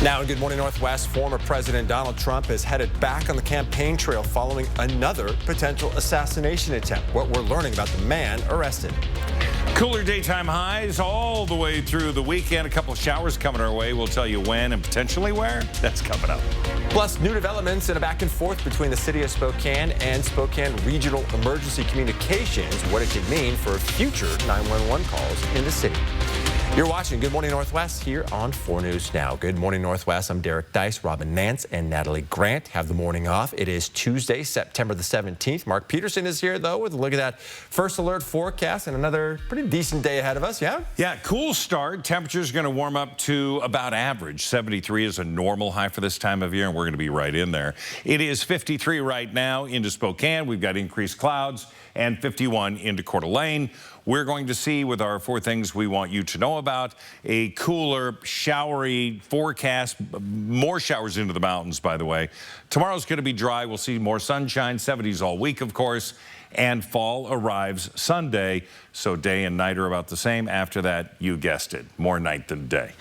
Now in Good Morning Northwest, former President Donald Trump is headed back on the campaign trail following another potential assassination attempt. What we're learning about the man arrested. Cooler daytime highs all the way through the weekend. A couple of showers coming our way. We'll tell you when and potentially where. That's coming up. Plus, new developments and a back and forth between the city of Spokane and Spokane Regional Emergency Communications. What it could mean for future 911 calls in the city. You're watching Good Morning Northwest here on 4 News Now. Good Morning Northwest. I'm Derek Dice. Robin Nance and Natalie Grant have the morning off. It is Tuesday, September the 17th. Mark Peterson is here, though, with a look at that first alert forecast and another pretty decent day ahead of us, yeah? Yeah, cool start. Temperature's going to warm up to about average. 73 is a normal high for this time of year, and we're going to be right in there. It is 53 right now into Spokane. We've got increased clouds, and 51 into Coeur d'Alene. We're going to see with our 4 things we want you to know about a cooler, showery forecast. More showers into the mountains, by the way. Tomorrow's going to be dry. We'll see more sunshine, 70s all week, of course. And fall arrives Sunday, so day and night are about the same. After that, you guessed it, more night than day.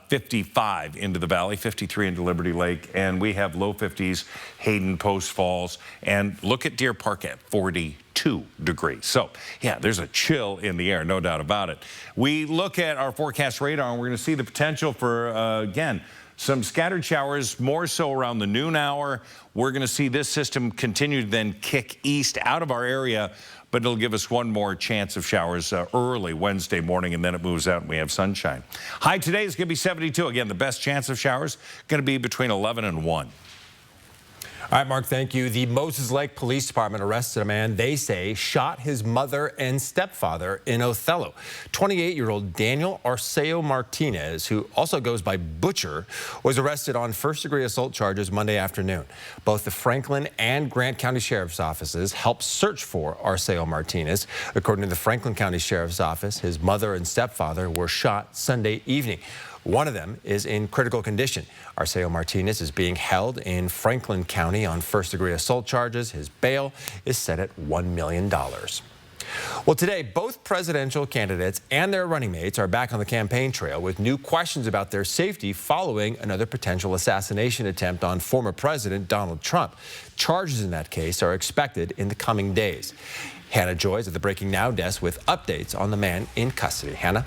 55 into the valley, 53 into Liberty Lake, and we have low 50s, Hayden, Post Falls, and look at Deer Park at 42 degrees. So, yeah, there's a chill in the air, no doubt about it. We look at our forecast radar, and we're going to see the potential for, again, some scattered showers, more so around the noon hour. We're going to see this system continue to then kick east out of our area, but it'll give us one more chance of showers early Wednesday morning, and then it moves out and we have sunshine. High today is going to be 72. Again, the best chance of showers going to be between 11 and 1. All right, Mark, thank you. The Moses Lake Police Department arrested a man they say shot his mother and stepfather in Othello. 28-year-old Daniel Arceo Martinez, who also goes by Butcher, was arrested on first-degree assault charges Monday afternoon. Both the Franklin and Grant County Sheriff's Offices helped search for Arceo Martinez. According to the Franklin County Sheriff's Office, his mother and stepfather were shot Sunday evening. One of them is in critical condition. Arceo Martinez is being held in Franklin County on first-degree assault charges. His bail is set at $1 million. Well, today, both presidential candidates and their running mates are back on the campaign trail with new questions about their safety following another potential assassination attempt on former President Donald Trump. Charges in that case are expected in the coming days. Hannah Joy is at the Breaking Now desk with updates on the man in custody. Hannah?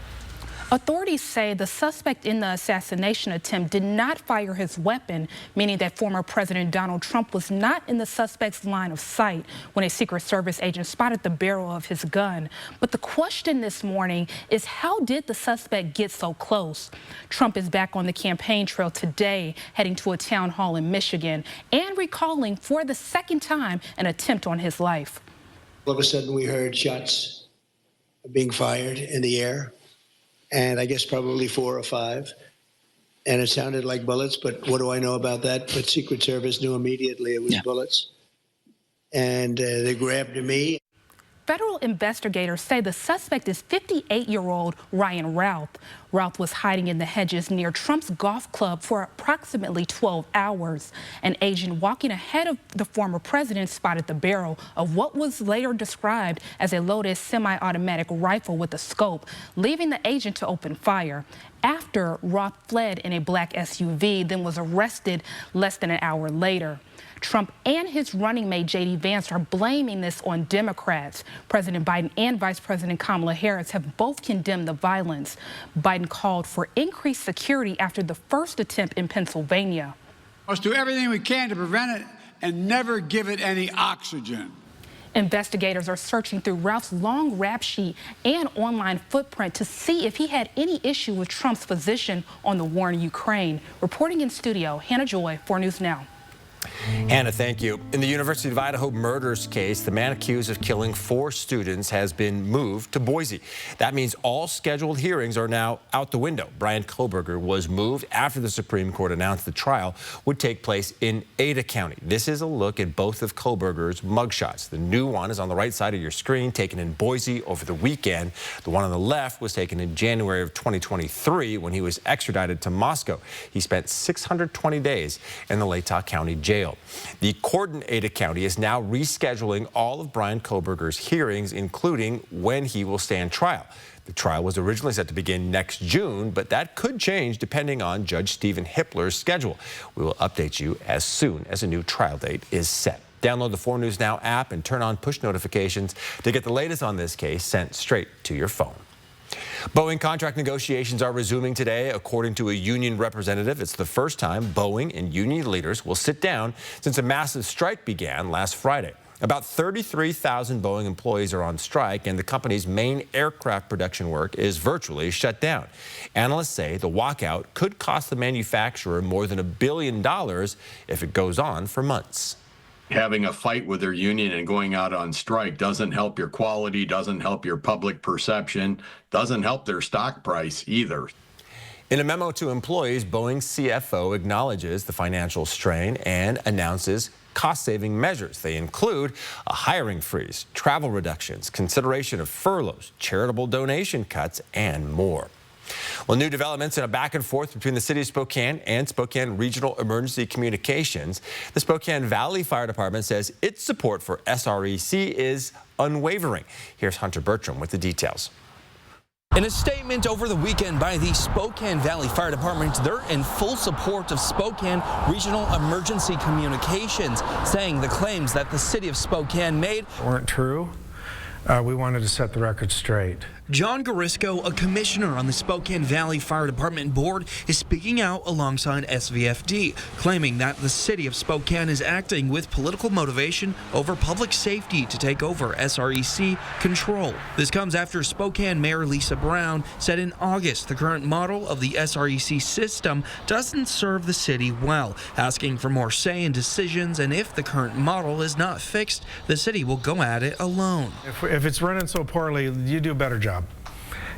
Authorities say the suspect in the assassination attempt did not fire his weapon, meaning that former President Donald Trump was not in the suspect's line of sight when a Secret Service agent spotted the barrel of his gun. But the question this morning is, how did the suspect get so close? Trump is back on the campaign trail today, heading to a town hall in Michigan and recalling for the second time an attempt on his life. All of a sudden, we heard shots being fired in the air. And I guess probably 4 or 5. And it sounded like bullets, but what do I know about that? But Secret Service knew immediately it was bullets. And they grabbed me. Federal investigators say the suspect is 58-year-old Ryan Routh. Routh was hiding in the hedges near Trump's golf club for approximately 12 hours. An agent walking ahead of the former president spotted the barrel of what was later described as a loaded semi-automatic rifle with a scope, leaving the agent to open fire. After, Routh fled in a black SUV, then was arrested less than an hour later. Trump and his running mate, J.D. Vance, are blaming this on Democrats. President Biden and Vice President Kamala Harris have both condemned the violence. Biden called for increased security after the first attempt in Pennsylvania. Let's do everything we can to prevent it and never give it any oxygen. Investigators are searching through Routh's long rap sheet and online footprint to see if he had any issue with Trump's position on the war in Ukraine. Reporting in studio, Hannah Joy, 4 News Now. Hannah, thank you. In the University of Idaho murders case, the man accused of killing 4 students has been moved to Boise. That means all scheduled hearings are now out the window. Bryan Kohberger was moved after the Supreme Court announced the trial would take place in Ada County. This is a look at both of Kohberger's mugshots. The new one is on the right side of your screen, taken in Boise over the weekend. The one on the left was taken in January of 2023 when he was extradited to Moscow. He spent 620 days in the Latah County jail. The court in Ada County is now rescheduling all of Bryan Kohberger's hearings, including when he will stand trial. The trial was originally set to begin next June, but that could change depending on Judge Stephen Hippler's schedule. We will update you as soon as a new trial date is set. Download the 4 News Now app and turn on push notifications to get the latest on this case sent straight to your phone. Boeing contract negotiations are resuming today. According to a union representative, it's the first time Boeing and union leaders will sit down since a massive strike began last Friday. About 33,000 Boeing employees are on strike, and the company's main aircraft production work is virtually shut down. Analysts say the walkout could cost the manufacturer more than $1 billion if it goes on for months. Having a fight with their union and going out on strike doesn't help your quality, doesn't help your public perception, doesn't help their stock price either. In a memo to employees, Boeing's CFO acknowledges the financial strain and announces cost-saving measures. They include a hiring freeze, travel reductions, consideration of furloughs, charitable donation cuts, and more. Well, new developments in a back and forth between the city of Spokane and Spokane Regional Emergency Communications. The Spokane Valley Fire Department says its support for SREC is unwavering. Here's Hunter Bertram with the details. In a statement over the weekend by the Spokane Valley Fire Department, they're in full support of Spokane Regional Emergency Communications, saying the claims that the city of Spokane made weren't true. We wanted to set the record straight. John Garisco, a commissioner on the Spokane Valley Fire Department board, is speaking out alongside SVFD, claiming that the city of Spokane is acting with political motivation over public safety to take over SREC control. This comes after Spokane Mayor Lisa Brown said in August the current model of the SREC system doesn't serve the city well, asking for more say in decisions, and if the current model is not fixed, the city will go at it alone. If it's running so poorly, you do a better job.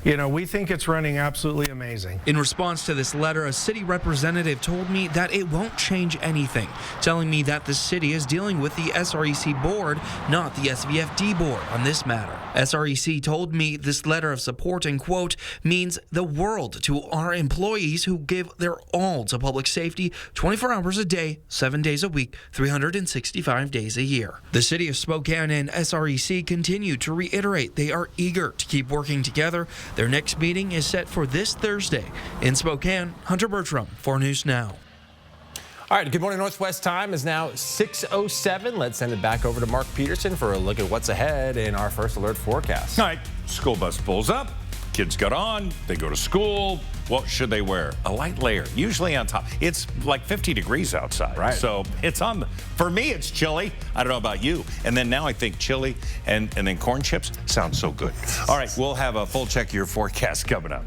You know, we think it's running absolutely amazing. In response to this letter, a city representative told me that it won't change anything, telling me that the city is dealing with the SREC board, not the SVFD board, on this matter. SREC told me this letter of support, and quote, means the world to our employees who give their all to public safety 24 hours a day, 7 days a week, 365 days a year. The city of Spokane and SREC continue to reiterate they are eager to keep working together. Their next meeting is set for this Thursday. In Spokane, Hunter Bertram, 4 News Now. All right, Good Morning Northwest time is now 6:07. Let's send it back over to Mark Peterson for a look at what's ahead in our first alert forecast. All right, school bus pulls up, kids got on, they go to school. What should they wear? A light layer, usually on top. It's like 50 degrees outside. Right. So it's on, for me, it's chilly. I don't know about you. And then now I think chili and then corn chips sounds so good. All right, we'll have a full check of your forecast coming up.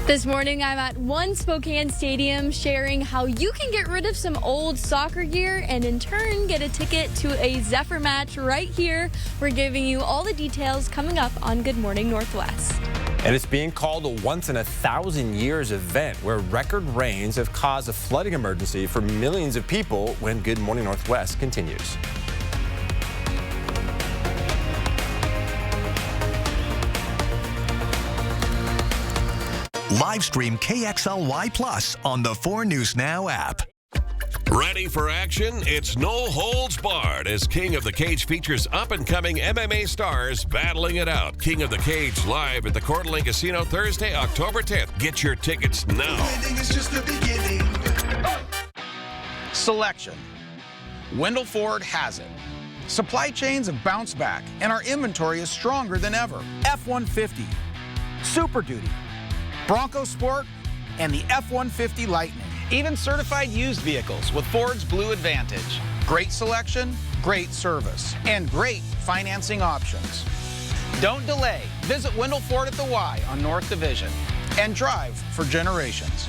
This morning, I'm at One Spokane Stadium sharing how you can get rid of some old soccer gear and in turn get a ticket to a Zephyr match right here. We're giving you all the details coming up on Good Morning Northwest. And it's being called a once-in-a-thousand-years event where record rains have caused a flooding emergency for millions of people when Good Morning Northwest continues. Live stream KXLY Plus on the 4 News Now app. Ready for action? It's no holds barred as King of the Cage features up-and-coming MMA stars battling it out. King of the Cage live at the Coeur d'Alene Casino Thursday, October 10th. Get your tickets now. Winning is just the beginning. Selection. Wendell Ford has it. Supply chains have bounced back, and our inventory is stronger than ever. F-150, Super Duty, Bronco Sport, and the F-150 Lightning. Even certified used vehicles with Ford's Blue Advantage. Great selection, great service, and great financing options. Don't delay. Visit Wendell Ford at the Y on North Division and drive for generations.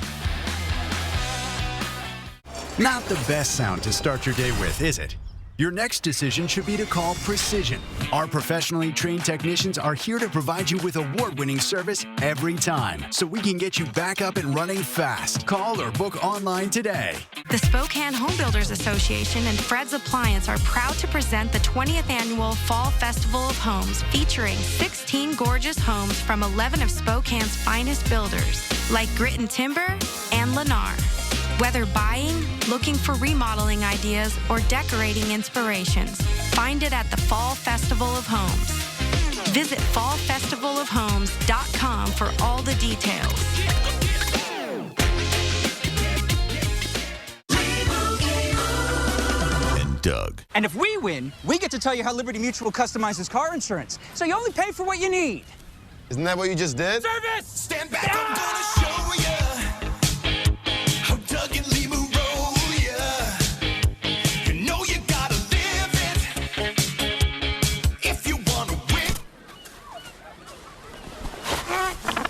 Not the best sound to start your day with, is it? Your next decision should be to call Precision. Our professionally trained technicians are here to provide you with award-winning service every time, so we can get you back up and running fast. Call or book online today. The Spokane Home Builders Association and Fred's Appliance are proud to present the 20th Annual Fall Festival of Homes, featuring 16 gorgeous homes from 11 of Spokane's finest builders, like Grit & Timber and Lennar. Whether buying, looking for remodeling ideas, or decorating inspirations, find it at the Fall Festival of Homes. Visit fallfestivalofhomes.com for all the details. Doug. And if we win, we get to tell you how Liberty Mutual customizes car insurance. So you only pay for what you need. Isn't that what you just did? Service! Stand back, I'm gonna show ya how Doug and Lee will roll ya. You know you gotta live it if you wanna win.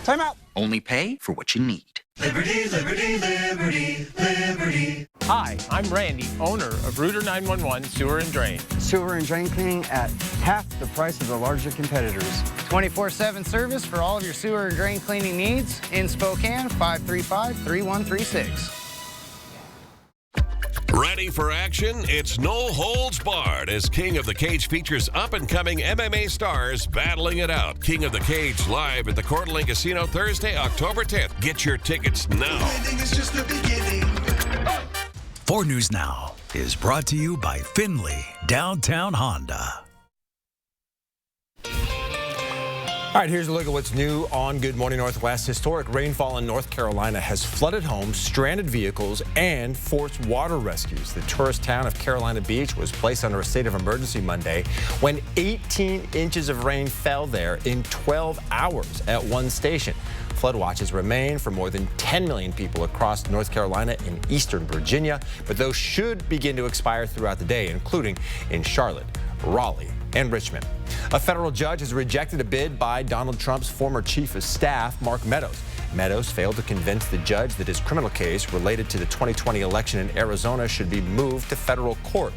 Time out. Only pay for what you need. Liberty, liberty, liberty, liberty. Hi, I'm Randy, owner of Router 911 Sewer and Drain. Sewer and drain cleaning at half the price of the larger competitors. 24/7 service for all of your sewer and drain cleaning needs in Spokane, 535-3136. Ready for action? It's No Holds Barred as King of the Cage features up-and-coming MMA stars battling it out. King of the Cage live at the Coeur d'Alene Casino Thursday, October 10th. Get your tickets now. Winning is just the beginning. 4 News Now is brought to you by Finley Downtown Honda. All right, here's a look at what's new on Good Morning Northwest. Historic rainfall in North Carolina has flooded homes, stranded vehicles, and forced water rescues. The tourist town of Carolina Beach was placed under a state of emergency Monday when 18 inches of rain fell there in 12 hours at one station. Flood watches remain for more than 10 million people across North Carolina and eastern Virginia, but those should begin to expire throughout the day, including in Charlotte, Raleigh, and Richmond. A federal judge has rejected a bid by Donald Trump's former chief of staff, Mark Meadows. Meadows failed to convince the judge that his criminal case related to the 2020 election in Arizona should be moved to federal court.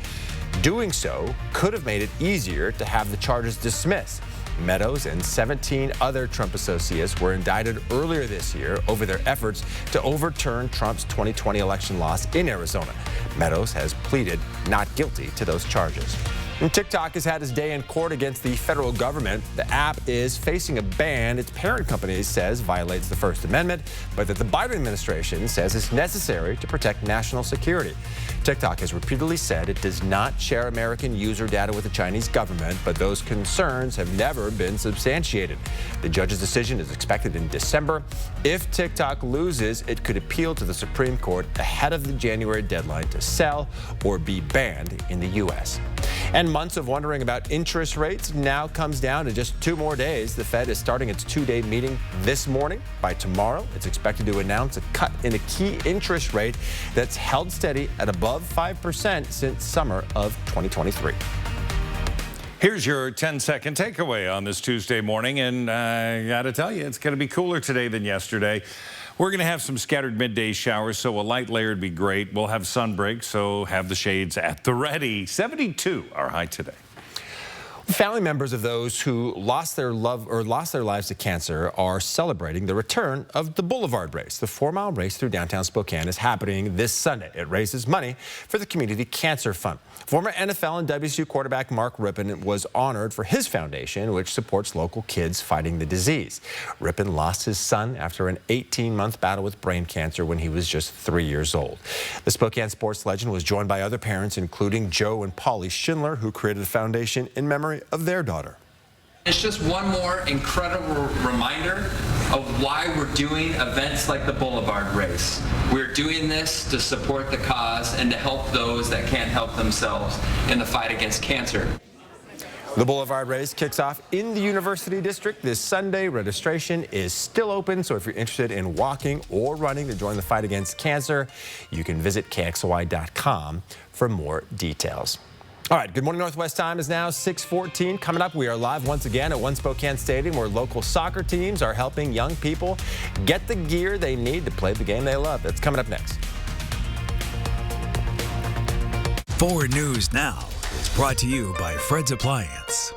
Doing so could have made it easier to have the charges dismissed. Meadows and 17 other Trump associates were indicted earlier this year over their efforts to overturn Trump's 2020 election loss in Arizona. Meadows has pleaded not guilty to those charges. And TikTok has had its day in court against the federal government. The app is facing a ban its parent company says violates the First Amendment, but that the Biden administration says is necessary to protect national security. TikTok has repeatedly said it does not share American user data with the Chinese government, but those concerns have never been substantiated. The judge's decision is expected in December. If TikTok loses, it could appeal to the Supreme Court ahead of the January deadline to sell or be banned in the U.S. And months of wondering about interest rates now comes down to just 2 more days. The Fed is starting its 2-day meeting this morning. By tomorrow, it's expected to announce a cut in a key interest rate that's held steady at above 5% since summer of 2023. Here's your 10-second takeaway on this Tuesday morning, and I got to tell you, it's going to be cooler today than yesterday. We're going to have some scattered midday showers, so a light layer would be great. We'll have sun breaks, so have the shades at the ready. 72 our high today. Family members of those who lost their lives to cancer are celebrating the return of the Boulevard Race. The 4-mile race through downtown Spokane is happening this Sunday. It raises money for the Community Cancer Fund. Former NFL and WSU quarterback Mark Rypien was honored for his foundation, which supports local kids fighting the disease. Rypien lost his son after an 18-month battle with brain cancer when he was just 3 years old. The Spokane sports legend was joined by other parents, including Joe and Polly Schindler, who created a foundation in memory of their daughter. It's just one more incredible reminder of why we're doing events like the Boulevard Race. We're doing this to support the cause and to help those that can't help themselves in the fight against cancer. The Boulevard Race kicks off in the University District this Sunday. Registration is still open, so if you're interested in walking or running to join the fight against cancer, you can visit KXLY.com for more details. All right, Good Morning Northwest time is now 6:14. Coming up, we are live once again at One Spokane Stadium, where local soccer teams are helping young people get the gear they need to play the game they love. That's coming up next. 4 News Now is brought to you by Fred's Appliance.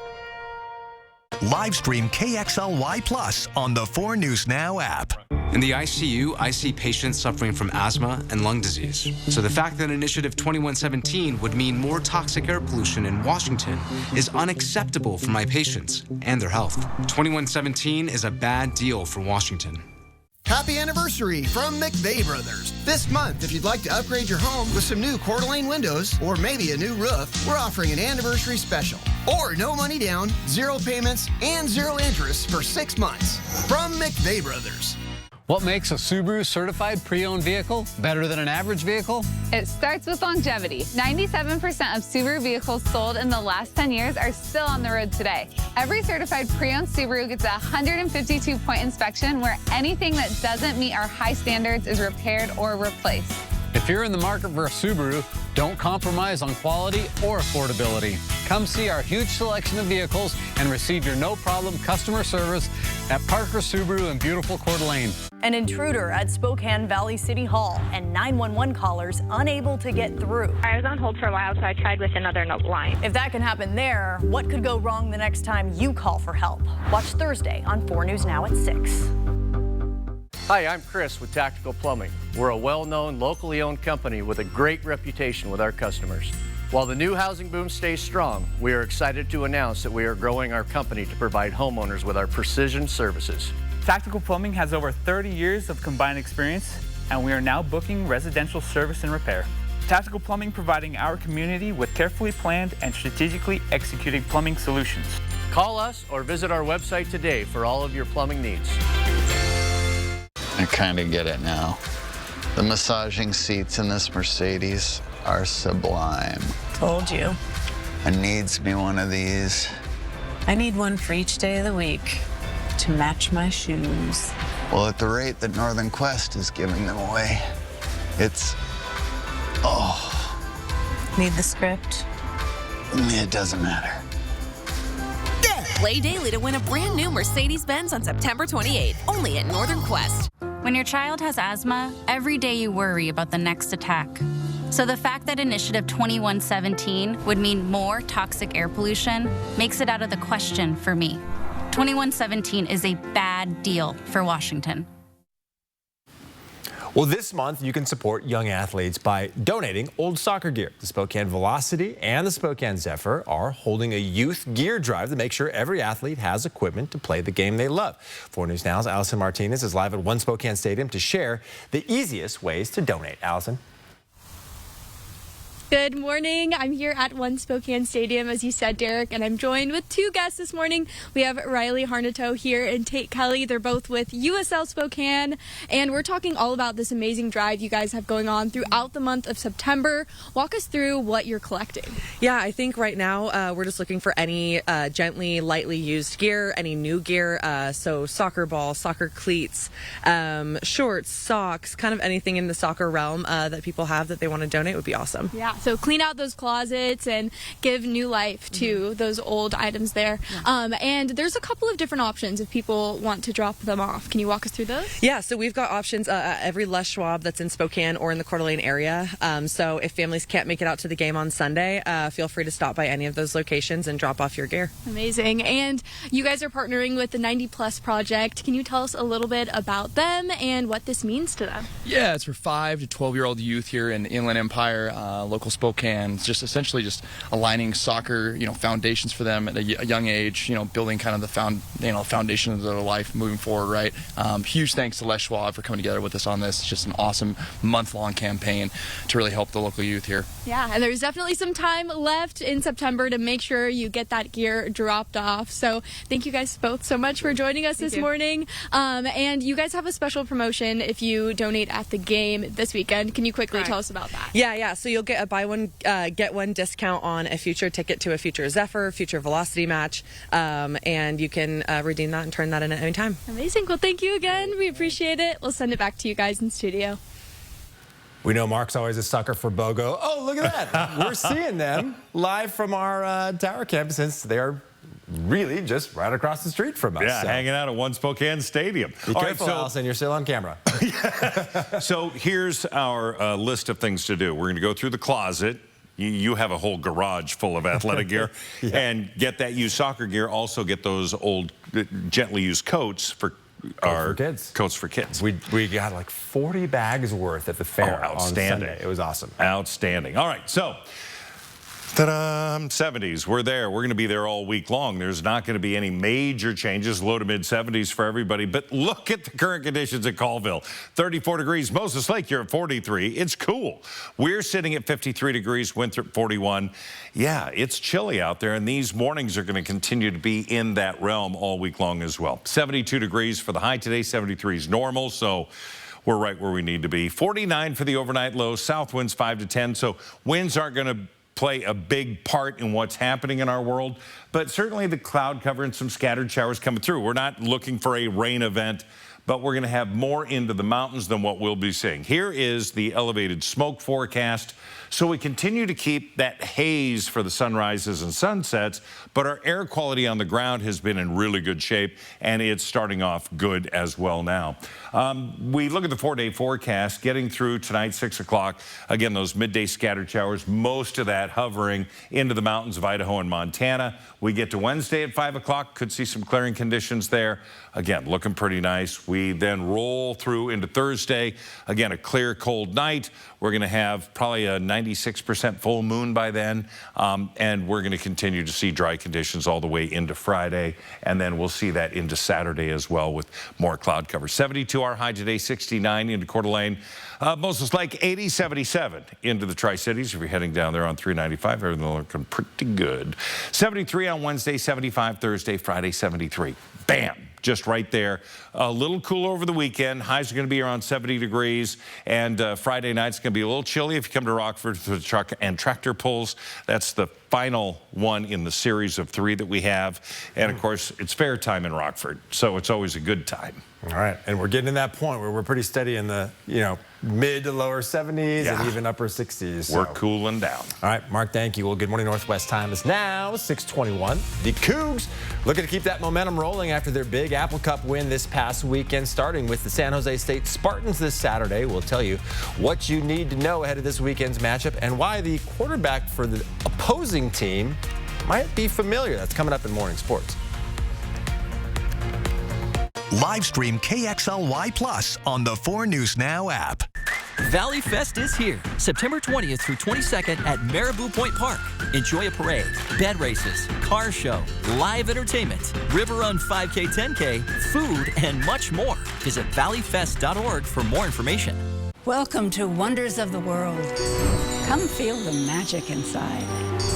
Live stream KXLY Plus on the 4 News Now app. In the ICU, I see patients suffering from asthma and lung disease. So the fact that Initiative 2117 would mean more toxic air pollution in Washington is unacceptable for my patients and their health. 2117 is a bad deal for Washington. Happy anniversary from McVeigh Brothers. This month, if you'd like to upgrade your home with some new Coeur d'Alene windows or maybe a new roof, we're offering an anniversary special. Or no money down, 0 payments, and 0 interest for 6 months. From McVeigh Brothers. What makes a Subaru certified pre-owned vehicle better than an average vehicle? It starts with longevity. 97% of Subaru vehicles sold in the last 10 years are still on the road today. Every certified pre-owned Subaru gets a 152-point inspection where anything that doesn't meet our high standards is repaired or replaced. If you're in the market for a Subaru, don't compromise on quality or affordability. Come see our huge selection of vehicles and receive your no-problem customer service at Parker Subaru in beautiful Coeur d'Alene. An intruder at Spokane Valley City Hall and 911 callers unable to get through. I was on hold for a while, so I tried with another line. If that can happen there, what could go wrong the next time you call for help? Watch Thursday on 4 News Now at 6. Hi, I'm Chris with Tactical Plumbing. We're a well-known, locally owned company with a great reputation with our customers. While the new housing boom stays strong, we are excited to announce that we are growing our company to provide homeowners with our precision services. Tactical Plumbing has over 30 years of combined experience, and we are now booking residential service and repair. Tactical Plumbing providing our community with carefully planned and strategically executed plumbing solutions. Call us or visit our website today for all of your plumbing needs. I kind of get it now. The massaging seats in this Mercedes are sublime. Told you. I needs me one of these. I need one for each day of the week to match my shoes. Well, at the rate that Northern Quest is giving them away, it's... oh. Need the script? It doesn't matter. Play daily to win a brand new Mercedes-Benz on September 28th, only at Northern Quest. When your child has asthma, every day you worry about the next attack. So the fact that Initiative 2117 would mean more toxic air pollution makes it out of the question for me. 2117 is a bad deal for Washington. Well, this month you can support young athletes by donating old soccer gear. The Spokane Velocity and the Spokane Zephyr are holding a youth gear drive to make sure every athlete has equipment to play the game they love. 4 News Now's Allison Martinez is live at One Spokane Stadium to share the easiest ways to donate. Allison. Good morning. I'm here at One Spokane Stadium, as you said, Derek, and I'm joined with 2 guests this morning. We have Riley Harnato here and Tate Kelly. They're both with USL Spokane, and we're talking all about this amazing drive you guys have going on throughout the month of September. Walk us through what you're collecting. Yeah, I think right now we're just looking for any gently, lightly used gear, any new gear, so soccer balls, soccer cleats, shorts, socks, kind of anything in the soccer realm that people have that they want to donate would be awesome. Yeah. So clean out those closets and give new life to those old items there. And there's a couple of different options if people want to drop them off. Can you walk us through those? Yeah, so we've got options at every Les Schwab that's in Spokane or in the Coeur d'Alene area. So if families can't make it out to the game on Sunday, feel free to stop by any of those locations and drop off your gear. Amazing. And you guys are partnering with the 90 Plus Project. Can you tell us a little bit about them and what this means to them? Yeah, it's for 5 to 12-year-old youth here in the Inland Empire, local Spokane. It's just essentially just aligning soccer, foundations for them at a young age, building kind of the foundation of their life moving forward, right? Huge thanks to Les Schwab for coming together with us on this. It's just an awesome month-long campaign to really help the local youth here. Yeah, and there's definitely some time left in September to make sure you get that gear dropped off. So thank you guys both so much for joining us this morning. And you guys have a special promotion if you donate at the game this weekend. Can you quickly tell us about that? Yeah. So you'll get a buy one, get one discount on a future ticket to a future Zephyr, future Velocity match, and you can redeem that and turn that in at any time. Amazing. Well, thank you again. We appreciate it. We'll send it back to you guys in studio. We know Mark's always a sucker for BOGO. Oh, look at that. We're seeing them live from our tower campus since they are really just right across the street from us. Yeah, hanging out at One Spokane Stadium. Be careful, Allison, you're still on camera. So here's our list of things to do. We're going to go through the closet. You have a whole garage full of athletic gear. And get that used soccer gear. Also get those old, gently used coats for our kids. Coats for kids. We got like 40 bags worth at the fair on Sunday. It was awesome. Outstanding. All right, so Ta-da! 70s. We're there. We're going to be there all week long. There's not going to be any major changes. Low to mid 70s for everybody. But look at the current conditions at Colville. 34 degrees. Moses Lake, you're at 43. It's cool. We're sitting at 53 degrees. Winthrop 41. Yeah, it's chilly out there. And these mornings are going to continue to be in that realm all week long as well. 72 degrees for the high today. 73 is normal. So we're right where we need to be. 49 for the overnight low. South winds 5 to 10. So winds aren't going to play a big part in what's happening in our world, but certainly the cloud cover and some scattered showers coming through. We're not looking for a rain event, but we're going to have more into the mountains than what we'll be seeing. Here is the elevated smoke forecast. So we continue to keep that haze for the sunrises and sunsets, but our air quality on the ground has been in really good shape, and it's starting off good as well now. We look at the 4-day forecast, getting through tonight, 6 o'clock. Again, those midday scattered showers, most of that hovering into the mountains of Idaho and Montana. We get to Wednesday at 5 o'clock, could see some clearing conditions there. Again, looking pretty nice. We then roll through into Thursday. Again, a clear, cold night. We're going to have probably a 96% full moon by then, and we're going to continue to see dry conditions all the way into Friday, and then we'll see that into Saturday as well with more cloud cover. 72 our high today, 69 into Coeur d'Alene. Moses Lake, 80, 77 into the Tri-Cities. If you're heading down there on 395, everything looking pretty good. 73 on Wednesday, 75 Thursday, Friday, 73. Bam! Just right there. A little cooler over the weekend. Highs are going to be around 70 degrees. And Friday night's going to be a little chilly if you come to Rockford for the truck and tractor pulls. That's the final one in the series of 3 that we have. And, of course, it's fair time in Rockford, so it's always a good time. All right, and we're getting to that point where we're pretty steady in the, mid to lower 70s and even upper 60s. So. We're cooling down. All right, Mark, thank you. Well, Good Morning Northwest time is now 6:21. The Cougs looking to keep that momentum rolling after their big Apple Cup win this past weekend, starting with the San Jose State Spartans this Saturday. We'll tell you what you need to know ahead of this weekend's matchup and why the quarterback for the opposing team might be familiar. That's coming up in Morning Sports. Live stream KXLY Plus on the 4 News Now app. Valley Fest is here, September 20th through 22nd at Marabou Point Park. Enjoy a parade, bed races, car show, live entertainment, river run 5K, 10K, food, and much more. Visit valleyfest.org for more information. Welcome to Wonders of the World. Come feel the magic inside.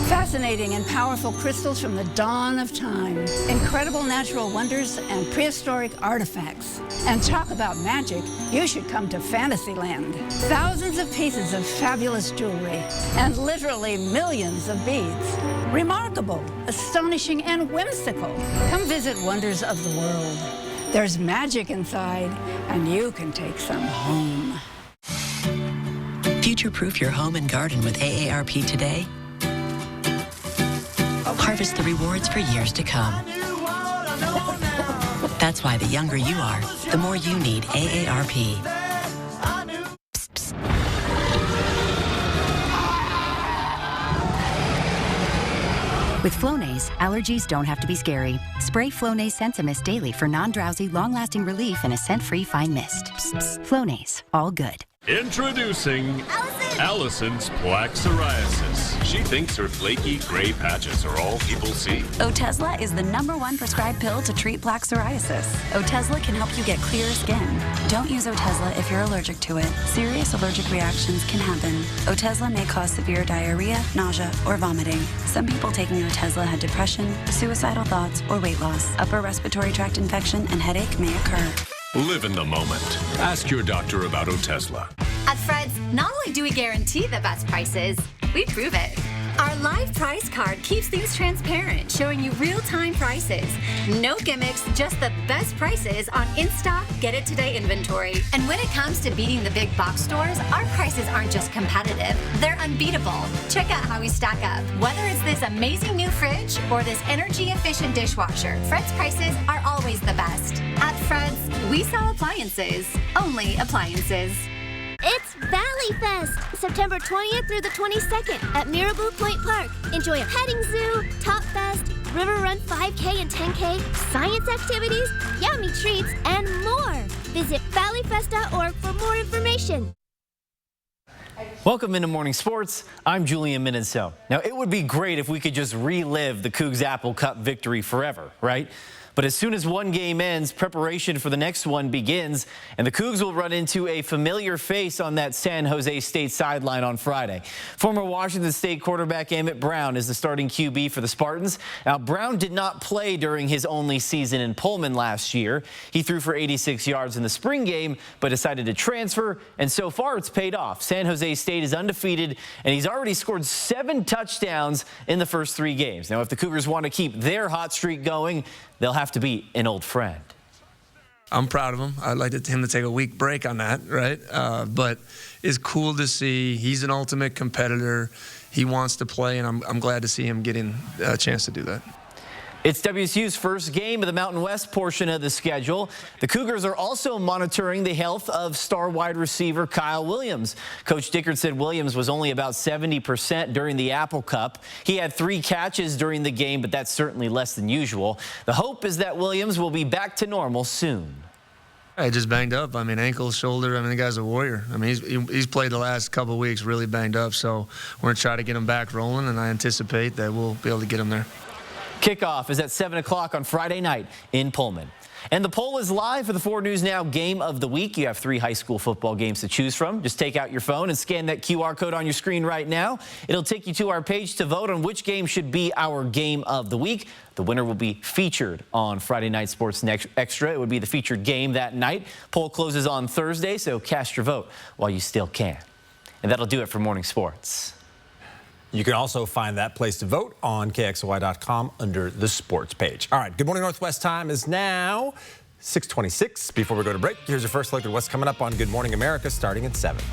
Fascinating and powerful crystals from the dawn of time. Incredible natural wonders and prehistoric artifacts. And talk about magic, you should come to Fantasyland. Thousands of pieces of fabulous jewelry and literally millions of beads. Remarkable, astonishing, and whimsical. Come visit Wonders of the World. There's magic inside, and you can take some home. Future-proof your home and garden with AARP today. Harvest the rewards for years to come. That's why the younger you are, the more you need AARP. Psst, psst. With Flonase, allergies don't have to be scary. Spray Flonase Sensimist daily for non-drowsy, long-lasting relief in a scent-free fine mist. Psst, psst. Flonase, all good. Introducing Allison's Plaque Psoriasis. She thinks her flaky gray patches are all people see. Otezla is the #1 prescribed pill to treat plaque psoriasis. Otezla can help you get clearer skin. Don't use Otezla if you're allergic to it. Serious allergic reactions can happen. Otezla may cause severe diarrhea, nausea, or vomiting. Some people taking Otezla had depression, suicidal thoughts, or weight loss. Upper respiratory tract infection and headache may occur. Live in the moment. Ask your doctor about Otezla. At Fred's, not only do we guarantee the best prices, we prove it. Our live price card keeps things transparent, showing you real-time prices. No gimmicks, just the best prices on in-stock, get-it-today inventory. And when it comes to beating the big box stores, our prices aren't just competitive, they're unbeatable. Check out how we stack up. Whether it's this amazing new fridge or this energy-efficient dishwasher, Fred's prices are always the best. At Fred's, we sell appliances, only appliances. It's Valley Fest, September 20th through the 22nd at Marabou Point Park. Enjoy a petting zoo, Top Fest, River Run 5K and 10K, science activities, yummy treats, and more. Visit valleyfest.org for more information. Welcome into Morning Sports. I'm Julian Minenso. Now, it would be great if we could just relive the Cougs Apple Cup victory forever, right? But as soon as one game ends, preparation for the next one begins, and the Cougs will run into a familiar face on that San Jose State sideline on Friday. Former Washington State quarterback Emmett Brown is the starting QB for the Spartans. Now, Brown did not play during his only season in Pullman last year. He threw for 86 yards in the spring game, but decided to transfer, and so far it's paid off. San Jose State is undefeated, and he's already scored 7 touchdowns in the first 3 games. Now, if the Cougars want to keep their hot streak going, they'll have to beat an old friend. I'm proud of him. I'd like him to take a week break on that, right? But it's cool to see. He's an ultimate competitor. He wants to play, and I'm glad to see him getting a chance to do that. It's WSU's first game of the Mountain West portion of the schedule. The Cougars are also monitoring the health of star wide receiver Kyle Williams. Coach Dickert said Williams was only about 70% during the Apple Cup. He had 3 catches during the game, but that's certainly less than usual. The hope is that Williams will be back to normal soon. I just banged up. I mean, ankle, shoulder. I mean, the guy's a warrior. I mean, he's played the last couple of weeks really banged up. So we're going to try to get him back rolling, and I anticipate that we'll be able to get him there. Kickoff is at 7 o'clock on Friday night in Pullman. And the poll is live for the 4 News Now Game of the Week. You have 3 high school football games to choose from. Just take out your phone and scan that QR code on your screen right now. It'll take you to our page to vote on which game should be our Game of the Week. The winner will be featured on Friday Night Sports Next Extra. It would be the featured game that night. Poll closes on Thursday, so cast your vote while you still can. And that'll do it for Morning Sports. You can also find that place to vote on KXLY.com under the sports page. All right, Good Morning Northwest time is now 6:26. Before we go to break, here's your first look at what's coming up on Good Morning America starting at 7.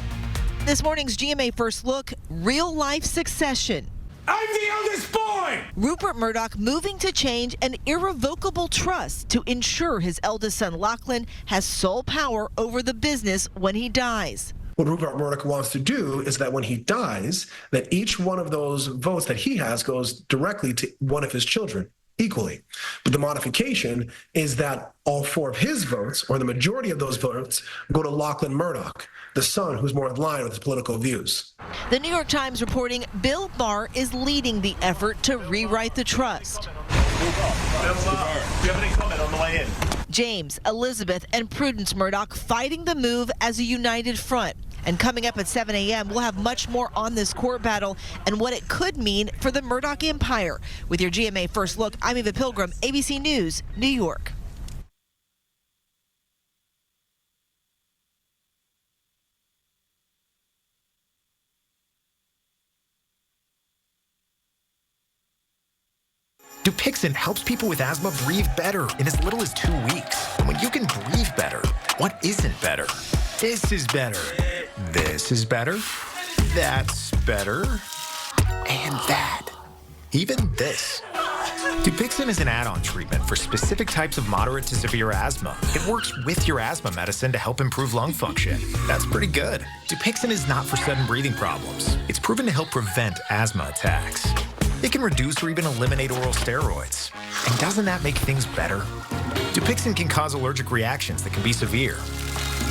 This morning's GMA First Look, real life succession. I'm the eldest boy! Rupert Murdoch moving to change an irrevocable trust to ensure his eldest son Lachlan has sole power over the business when he dies. What Rupert Murdoch wants to do is that when he dies, that each one of those votes that he has goes directly to one of his children equally. But the modification is that all 4 of his votes, or the majority of those votes, go to Lachlan Murdoch, the son who's more in line with his political views. The New York Times reporting Bill Barr is leading the effort to rewrite the trust. Do you have any comment on the way in? James, Elizabeth, and Prudence Murdoch fighting the move as a united front. And coming up at 7 a.m., we'll have much more on this court battle and what it could mean for the Murdoch empire. With your GMA First Look, I'm Eva Pilgrim, ABC News, New York. Dupixent helps people with asthma breathe better in as little as 2 weeks. And when you can breathe better, what isn't better? This is better. This is better. That's better. And that. Even this. Dupixent is an add-on treatment for specific types of moderate to severe asthma. It works with your asthma medicine to help improve lung function. That's pretty good. Dupixent is not for sudden breathing problems. It's proven to help prevent asthma attacks. It can reduce or even eliminate oral steroids. And doesn't that make things better? Dupixent can cause allergic reactions that can be severe.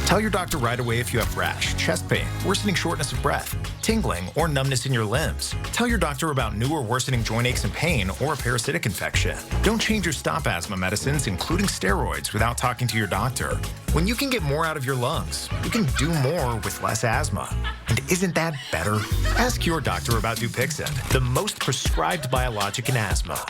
Tell your doctor right away if you have rash, chest pain, worsening shortness of breath, tingling, or numbness in your limbs. Tell your doctor about new or worsening joint aches and pain or a parasitic infection. Don't change or stop asthma medicines, including steroids, without talking to your doctor. When you can get more out of your lungs, you can do more with less asthma. And isn't that better? Ask your doctor about Dupixent, the most prescribed biologic in asthma.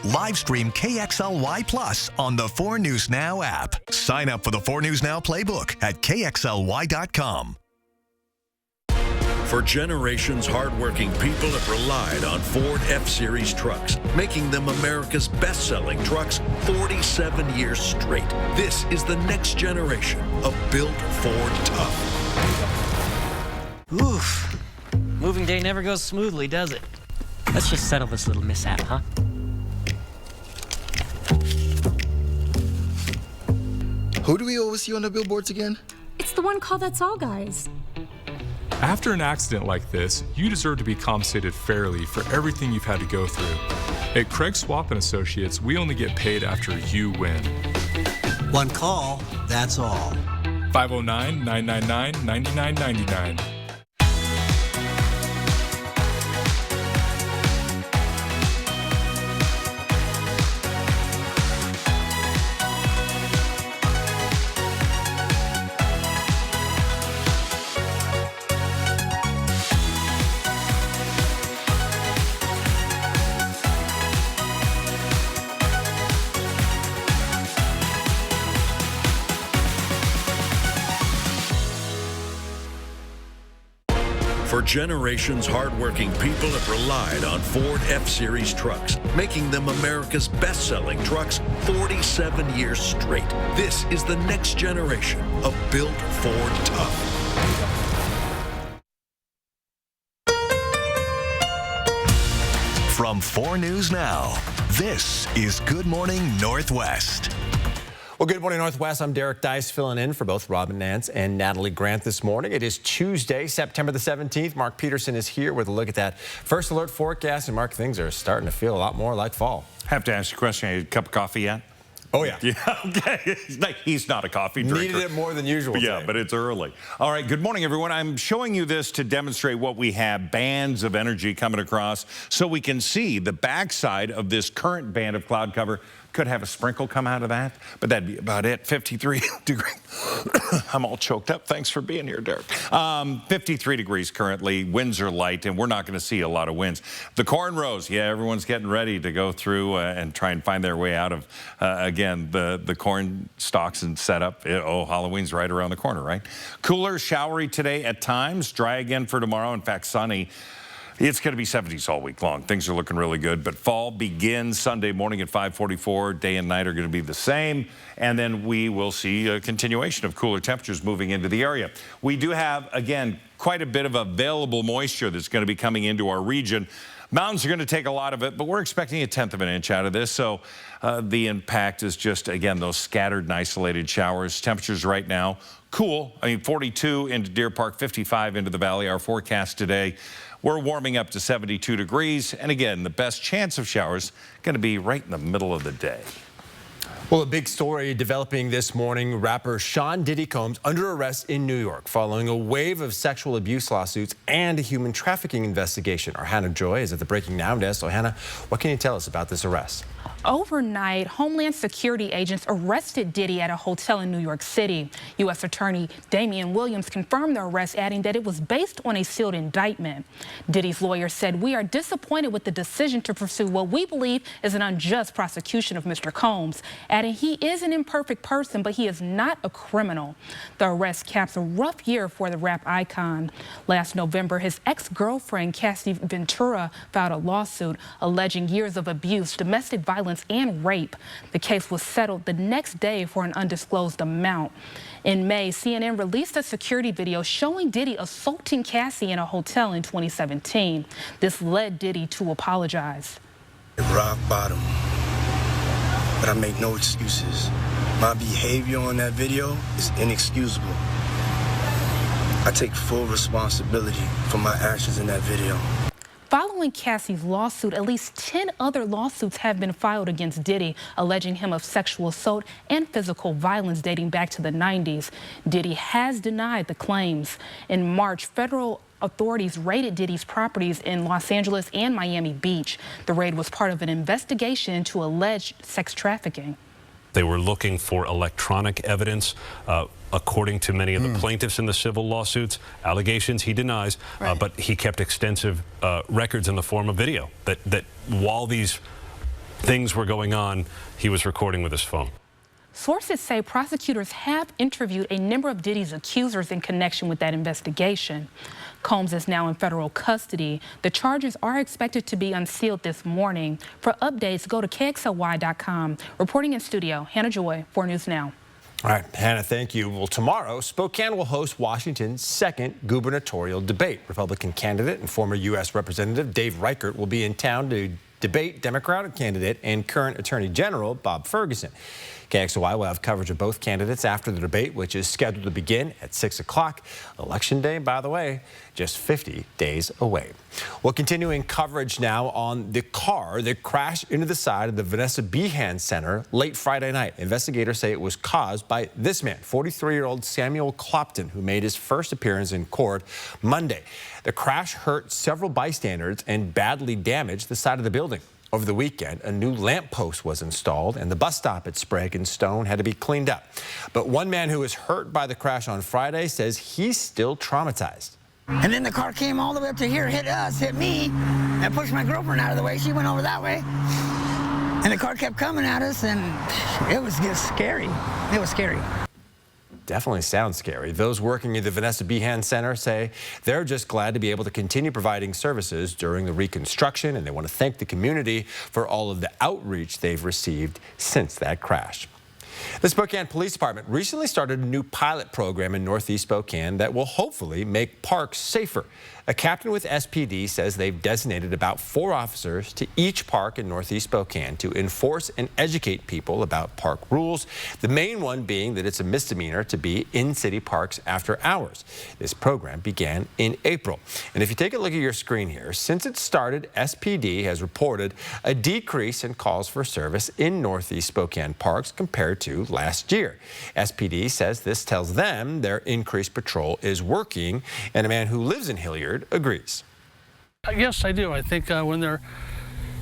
Live stream KXLY Plus on the 4 News Now app. Sign up for the 4 News Now playbook at KXLY.com. For generations, hardworking people have relied on Ford F-Series trucks, making them America's best-selling trucks 47 years straight. This is the next generation of built Ford tough. Oof. Moving day never goes smoothly, does it? Let's just settle this little mishap, huh? Who do we always see on the billboards again? It's the one called That's All Guys. After an accident like this, you deserve to be compensated fairly for everything you've had to go through. At Craig Swap & Associates, we only get paid after you win. One call, that's all. 509-999-9999. For generations, hardworking people have relied on Ford F-Series trucks, making them America's best-selling trucks 47 years straight. This is the next generation of built Ford tough. From 4 News Now, this is Good Morning Northwest. Well, good morning, Northwest. I'm Derek Dice, filling in for both Robin Nance and Natalie Grant this morning. It is Tuesday, September the 17th. Mark Peterson is here with a look at that first alert forecast. And Mark, things are starting to feel a lot more like fall. Have to ask you a question. Have you had a cup of coffee yet? Oh, yeah. Yeah, okay. He's not a coffee drinker. Needed it more than usual Yeah, today. but it's early. All right, good morning, everyone. I'm showing you this to demonstrate what we have, bands of energy coming across, so we can see the backside of this current band of cloud cover. Could have a sprinkle come out of that, but that'd be about it. 53 degrees. I'm all choked up. Thanks for being here, Derek. 53 degrees currently. Winds are light, and we're not going to see a lot of winds. The corn rows, yeah, everyone's getting ready to go through and try and find their way out of, again, the corn stalks and setup. Oh, Halloween's right around the corner, right? Cooler, showery today at times. Dry again for tomorrow. In fact, sunny. It's going to be 70s all week long. Things are looking really good, but fall begins Sunday morning at 5:44. Day and night are going to be the same, and then we will see a continuation of cooler temperatures moving into the area. We do have, again, quite a bit of available moisture that's going to be coming into our region. Mountains are going to take a lot of it, but we're expecting 1/10 of an inch out of this, so the impact is just, again, those scattered and isolated showers. Temperatures right now, cool. I mean, 42 into Deer Park, 55 into the valley. Our forecast today, we're warming up to 72 degrees. And again, the best chance of showers going to be right in the middle of the day. Well, a big story developing this morning. Rapper Sean Diddy Combs under arrest in New York following a wave of sexual abuse lawsuits and a human trafficking investigation. Our Hannah Joy is at the Breaking Now desk. So, Hannah, what can you tell us about this arrest? Overnight, Homeland Security agents arrested Diddy at a hotel in New York City. U.S. Attorney Damian Williams confirmed the arrest, adding that it was based on a sealed indictment. Diddy's lawyer said, "We are disappointed with the decision to pursue what we believe is an unjust prosecution of Mr. Combs," adding he is an imperfect person, but he is not a criminal. The arrest caps a rough year for the rap icon. Last November, his ex-girlfriend, Cassie Ventura, filed a lawsuit alleging years of abuse, domestic violence, and rape. The case was settled the next day for an undisclosed amount. In May, CNN released a security video showing Diddy assaulting Cassie in a hotel in 2017. This led Diddy to apologize. Rock bottom, but I make no excuses. My behavior on that video is inexcusable. I take full responsibility for my actions in that video. Following Cassie's lawsuit, at least 10 other lawsuits have been filed against Diddy, alleging him of sexual assault and physical violence dating back to the 90s. Diddy has denied the claims. In March, federal authorities raided Diddy's properties in Los Angeles and Miami Beach. The raid was part of an investigation into alleged sex trafficking. They were looking for electronic evidence. According to many of the plaintiffs in the civil lawsuits, allegations he denies, but he kept extensive records in the form of video that while these things were going on, he was recording with his phone. Sources say prosecutors have interviewed a number of Diddy's accusers in connection with that investigation. Combs is now in federal custody. The charges are expected to be unsealed this morning. For updates, go to KXLY.com. Reporting in studio, Hannah Joy, 4 News Now. All right, Hannah, thank you. Well, tomorrow, Spokane will host Washington's second gubernatorial debate. Republican candidate and former U.S. Representative Dave Reichert will be in town to debate Democratic candidate and current Attorney General Bob Ferguson. KXLY will have coverage of both candidates after the debate, which is scheduled to begin at 6 o'clock. Election Day, by the way, just 50 days away. Well, continuing coverage now on the car that crashed into the side of the Vanessa Behan Center late Friday night. Investigators say it was caused by this man, 43-year-old Samuel Clopton, who made his first appearance in court Monday. The crash hurt several bystanders and badly damaged the side of the building. Over the weekend, a new lamppost was installed and the bus stop at Sprague and Stone had to be cleaned up. But one man who was hurt by the crash on Friday says he's still traumatized. And then the car came all the way up to here, hit us, hit me, and pushed my girlfriend out of the way. She went over that way. And the car kept coming at us, and it was just scary. It was scary. Definitely sounds scary. Those working at the Vanessa Behan Center say they're just glad to be able to continue providing services during the reconstruction, and they want to thank the community for all of the outreach they've received since that crash. The Spokane Police Department recently started a new pilot program in Northeast Spokane that will hopefully make parks safer. A captain with SPD says they've designated about 4 officers to each park in Northeast Spokane to enforce and educate people about park rules, the main one being that it's a misdemeanor to be in city parks after hours. This program began in April. And if you take a look at your screen here, since it started, SPD has reported a decrease in calls for service in Northeast Spokane parks compared to last year. SPD says this tells them their increased patrol is working, and a man who lives in Hilliard agrees. Yes, I do. I think when they're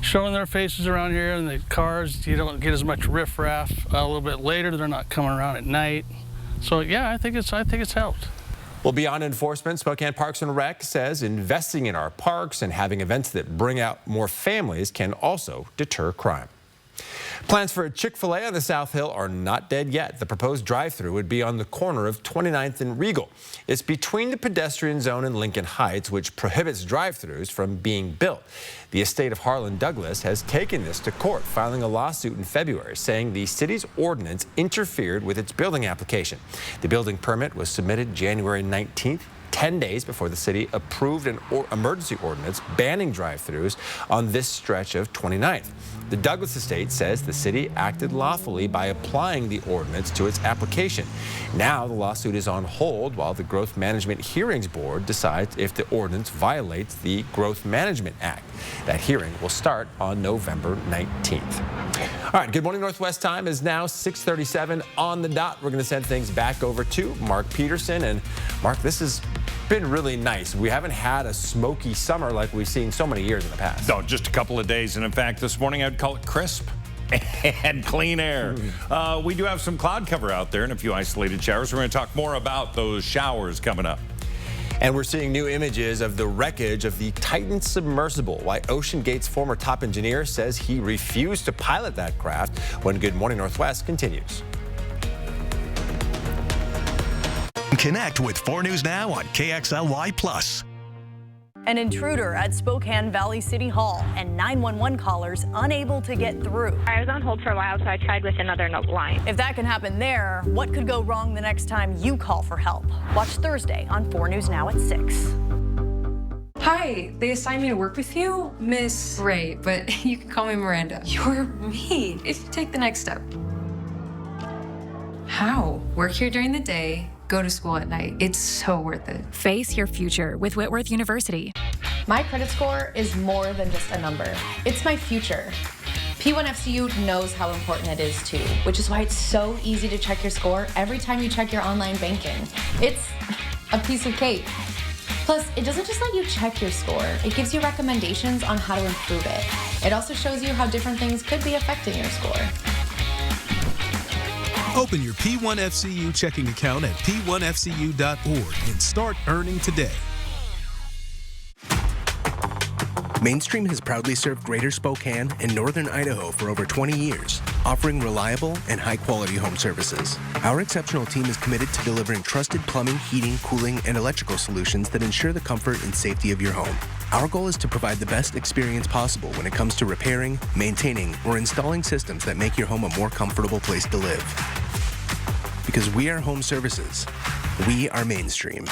showing their faces around here in the cars, you don't get as much riffraff. A little bit later, they're not coming around at night. So yeah, I think it's helped. Well, beyond enforcement, Spokane Parks and Rec says investing in our parks and having events that bring out more families can also deter crime. Plans for a Chick-fil-A on the South Hill are not dead yet. The proposed drive-thru would be on the corner of 29th and Regal. It's between the pedestrian zone and Lincoln Heights, which prohibits drive-thrus from being built. The estate of Harlan Douglas has taken this to court, filing a lawsuit in February, saying the city's ordinance interfered with its building application. The building permit was submitted January 19th. 10 days before the city approved an emergency ordinance banning drive-thrus on this stretch of 29th. The Douglas estate says the city acted lawfully by applying the ordinance to its application. Now the lawsuit is on hold while the Growth Management Hearings Board decides if the ordinance violates the Growth Management Act. That hearing will start on November 19th. All right, Good Morning Northwest time is now 6:37 on the dot. We're going to send things back over to Mark Peterson. And Mark, this has been really nice. We haven't had a smoky summer like we've seen so many years in the past. No, just a couple of days. And in fact, this morning I'd call it crisp and clean air. We do have some cloud cover out there and a few isolated showers. We're going to talk more about those showers coming up. And we're seeing new images of the wreckage of the Titan submersible. Why OceanGate's former top engineer says he refused to pilot that craft when Good Morning Northwest continues. Connect with 4 News Now on KXLY+. An intruder at Spokane Valley City Hall and 911 callers unable to get through. I was on hold for a while, so I tried with another line. If that can happen there, what could go wrong the next time you call for help? Watch Thursday on 4 News Now at 6. Hi, they assigned me to work with you, Miss Ray, but you can call me Miranda. You're mean if you take the next step. How? Work here during the day, go to school at night. It's so worth it. Face your future with Whitworth University. My credit score is more than just a number. It's my future. P1FCU knows how important it is too, which is why it's so easy to check your score every time you check your online banking. It's a piece of cake. Plus, it doesn't just let you check your score, it gives you recommendations on how to improve it. It also shows you how different things could be affecting your score. Open your P1FCU checking account at p1fcu.org and start earning today. Mainstream has proudly served Greater Spokane and Northern Idaho for over 20 years, offering reliable and high-quality home services. Our exceptional team is committed to delivering trusted plumbing, heating, cooling, and electrical solutions that ensure the comfort and safety of your home. Our goal is to provide the best experience possible when it comes to repairing, maintaining, or installing systems that make your home a more comfortable place to live. Because we are home services, we are Mainstream.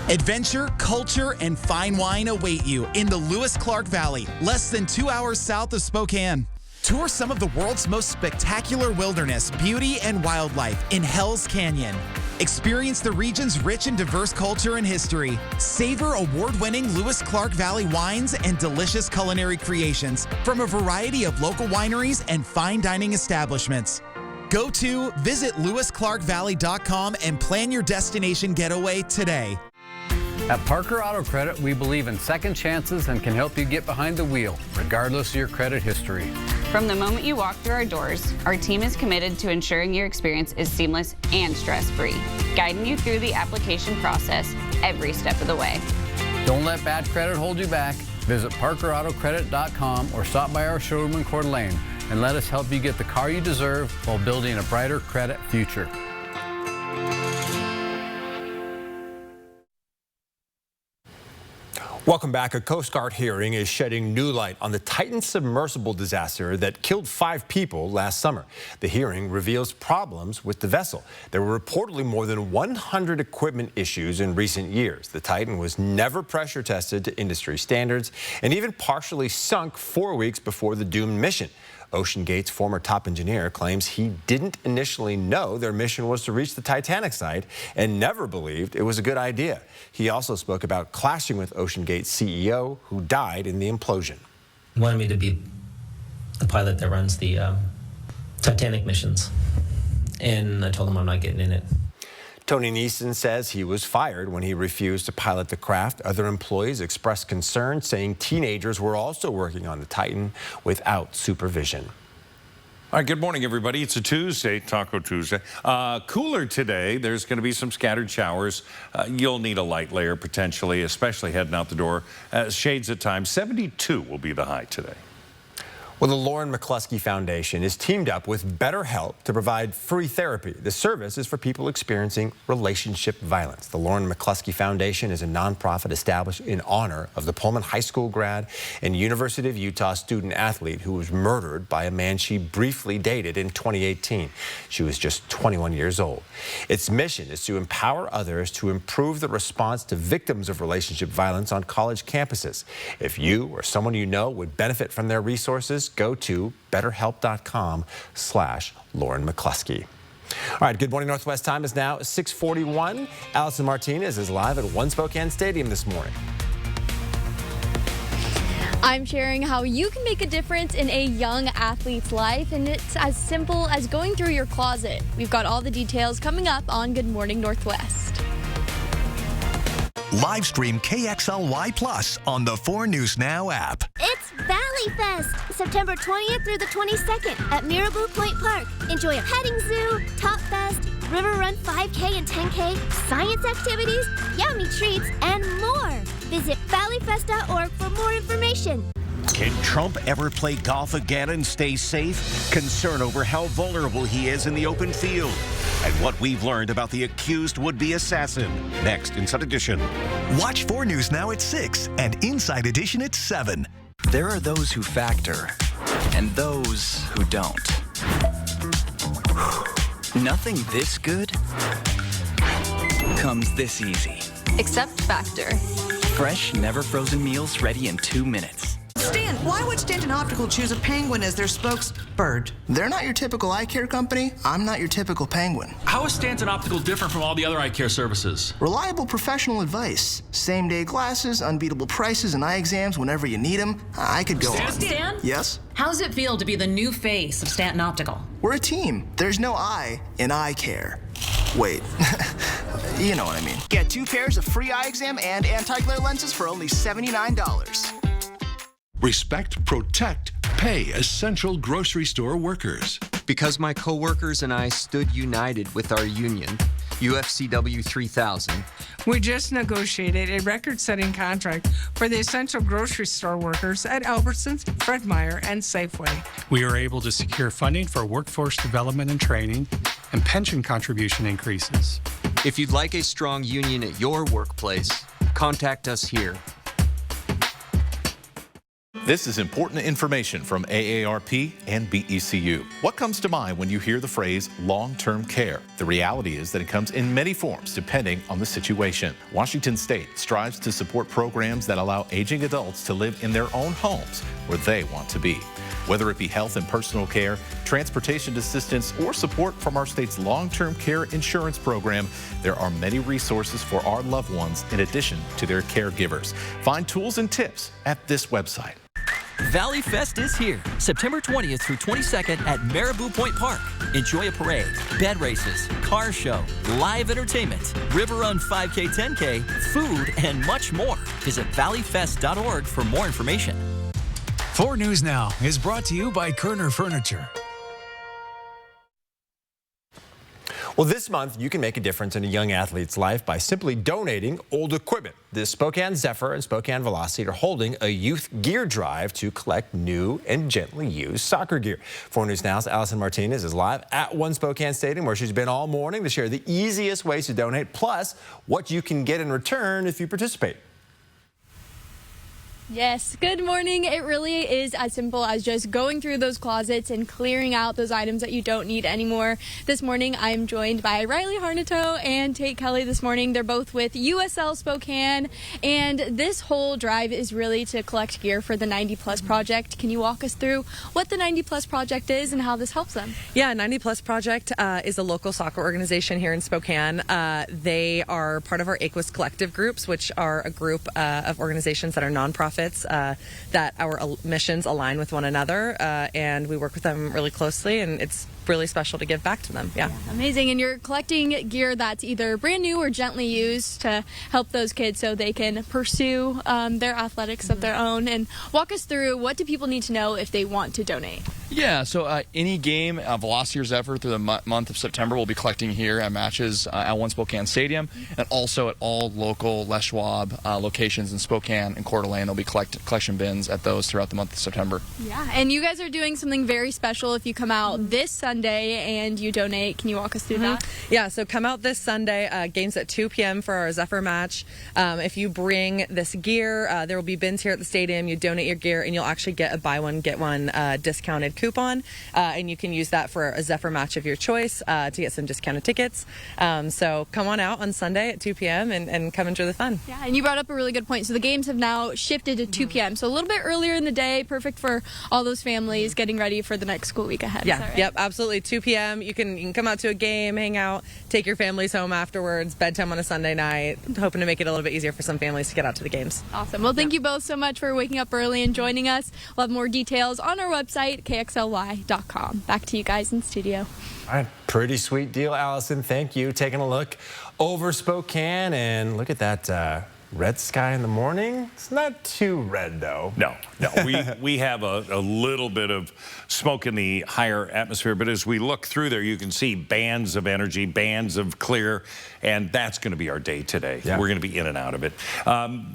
Adventure, culture, and fine wine await you in the Lewis Clark Valley, less than 2 hours south of Spokane. Tour some of the world's most spectacular wilderness, beauty, and wildlife in Hell's Canyon. Experience the region's rich and diverse culture and history. Savor award-winning Lewis Clark Valley wines and delicious culinary creations from a variety of local wineries and fine dining establishments. Visit lewisclarkvalley.com and plan your destination getaway today. At Parker Auto Credit, we believe in second chances and can help you get behind the wheel, regardless of your credit history. From the moment you walk through our doors, our team is committed to ensuring your experience is seamless and stress-free, guiding you through the application process every step of the way. Don't let bad credit hold you back. Visit ParkerAutoCredit.com or stop by our showroom in Coeur d'Alene and let us help you get the car you deserve while building a brighter credit future. Welcome back. A Coast Guard hearing is shedding new light on the Titan submersible disaster that killed 5 people last summer. The hearing reveals problems with the vessel. There were reportedly more than 100 equipment issues in recent years. The Titan was never pressure tested to industry standards and even partially sunk 4 weeks before the doomed mission. OceanGate's former top engineer claims he didn't initially know their mission was to reach the Titanic site and never believed it was a good idea. He also spoke about clashing with OceanGate's CEO, who died in the implosion. He wanted me to be the pilot that runs the Titanic missions, and I told him I'm not getting in it. Tony Neeson says he was fired when he refused to pilot the craft. Other employees expressed concern, saying teenagers were also working on the Titan without supervision. All right, good morning, everybody. It's a Tuesday, Taco Tuesday. Cooler today. There's going to be some scattered showers. You'll need a light layer potentially, especially heading out the door. Shades at times. 72 will be the high today. Well, the Lauren McCluskey Foundation is teamed up with BetterHelp to provide free therapy. The service is for people experiencing relationship violence. The Lauren McCluskey Foundation is a nonprofit established in honor of the Pullman High School grad and University of Utah student athlete who was murdered by a man she briefly dated in 2018. She was just 21 years old. Its mission is to empower others to improve the response to victims of relationship violence on college campuses. If you or someone you know would benefit from their resources, go to betterhelp.com/Lauren McCluskey. All right, Good Morning Northwest time is now 6:41. Allison Martinez is live at One Spokane Stadium this morning. I'm sharing how you can make a difference in a young athlete's life, and it's as simple as going through your closet. We've got all the details coming up on Good Morning Northwest. Live stream KXLY Plus on the 4 News Now app. It's Valley Fest, September 20th through the 22nd at Mirabou Point Park. Enjoy a petting zoo, Top Fest, River Run 5K and 10K, science activities, yummy treats, and more. Visit valleyfest.org for more information. Can Trump ever play golf again and stay safe? Concern over how vulnerable he is in the open field. And what we've learned about the accused would-be assassin. Next, Inside Edition. Watch 4 News Now at 6 and Inside Edition at 7. There are those who factor and those who don't. Nothing this good comes this easy. Except Factor. Fresh, never frozen meals ready in 2 minutes. Stan, why would Stanton Optical choose a penguin as their spokesbird? They're not your typical eye care company. I'm not your typical penguin. How is Stanton Optical different from all the other eye care services? Reliable professional advice. Same-day glasses, unbeatable prices, and eye exams whenever you need them. I could go on. Stan? Yes? How does it feel to be the new face of Stanton Optical? We're a team. There's no I in eye care. Wait, you know what I mean. Get 2 pairs of free eye exam and anti-glare lenses for only $79. Respect, protect, pay essential grocery store workers. Because my coworkers and I stood united with our union, UFCW 3000. We just negotiated a record-setting contract for the essential grocery store workers at Albertsons, Fred Meyer, and Safeway. We were able to secure funding for workforce development and training and pension contribution increases. If you'd like a strong union at your workplace, contact us here. This is important information from AARP and BECU. What comes to mind when you hear the phrase long-term care? The reality is that it comes in many forms depending on the situation. Washington State strives to support programs that allow aging adults to live in their own homes where they want to be. Whether it be health and personal care, transportation assistance, or support from our state's long-term care insurance program, there are many resources for our loved ones in addition to their caregivers. Find tools and tips at this website. Valley Fest is here, September 20th through 22nd at Marabou Point Park. Enjoy a parade, bed races, car show, live entertainment, River Run 5K, 10K, food, and much more. Visit valleyfest.org for more information. 4 News Now is brought to you by Kerner Furniture. Well, this month, you can make a difference in a young athlete's life by simply donating old equipment. The Spokane Zephyr and Spokane Velocity are holding a youth gear drive to collect new and gently used soccer gear. 4 News Now's Allison Martinez is live at One Spokane Stadium, where she's been all morning to share the easiest ways to donate, plus what you can get in return if you participate. Yes, good morning. It really is as simple as just going through those closets and clearing out those items that you don't need anymore. This morning, I'm joined by Riley Harnato and Tate Kelly this morning. They're both with USL Spokane, and this whole drive is really to collect gear for the 90 Plus Project. Can you walk us through what the 90 Plus Project is and how this helps them? Yeah, 90 Plus Project is a local soccer organization here in Spokane. They are part of our AQUIS collective groups, which are a group of organizations that are nonprofits that our missions align with one another, and we work with them really closely, and it's really special to give back to them. Yeah. Amazing. And you're collecting gear that's either brand new or gently used to help those kids so they can pursue their athletics of their own. And walk us through, what do people need to know if they want to donate? Yeah, so any game, Velocity or Zephyr, through the month of September, we'll be collecting here at matches at One Spokane Stadium, and also at all local Les Schwab locations in Spokane and Coeur d'Alene. There'll be collection bins at those throughout the month of September. Yeah, and you guys are doing something very special if you come out this Sunday and you donate. Can you walk us through that? Yeah, so come out this Sunday, games at 2 p.m. for our Zephyr match. If you bring this gear, there will be bins here at the stadium. You donate your gear, and you'll actually get a buy one, get one discounted coupon, and you can use that for a Zephyr match of your choice to get some discounted tickets. So come on out on Sunday at 2 p.m. and come enjoy the fun. Yeah, and you brought up a really good point. So the games have now shifted to 2 p.m., so a little bit earlier in the day, perfect for all those families getting ready for the next school week ahead. Yeah, right? Yep, absolutely. 2 p.m. You can come out to a game, hang out, take your families home afterwards, bedtime on a Sunday night, hoping to make it a little bit easier for some families to get out to the games. Awesome. Well, thank you both so much for waking up early and joining us. We'll have more details on our website, kxly.com. Back to you guys in studio. All right, pretty sweet deal, Allison. Thank you. Taking a look over Spokane, and look at that red sky in the morning. It's not too red, though. No. We have a little bit of smoke in the higher atmosphere, but as we look through there, you can see bands of energy, bands of clear, and that's going to be our day today. Yeah. We're going to be in and out of it.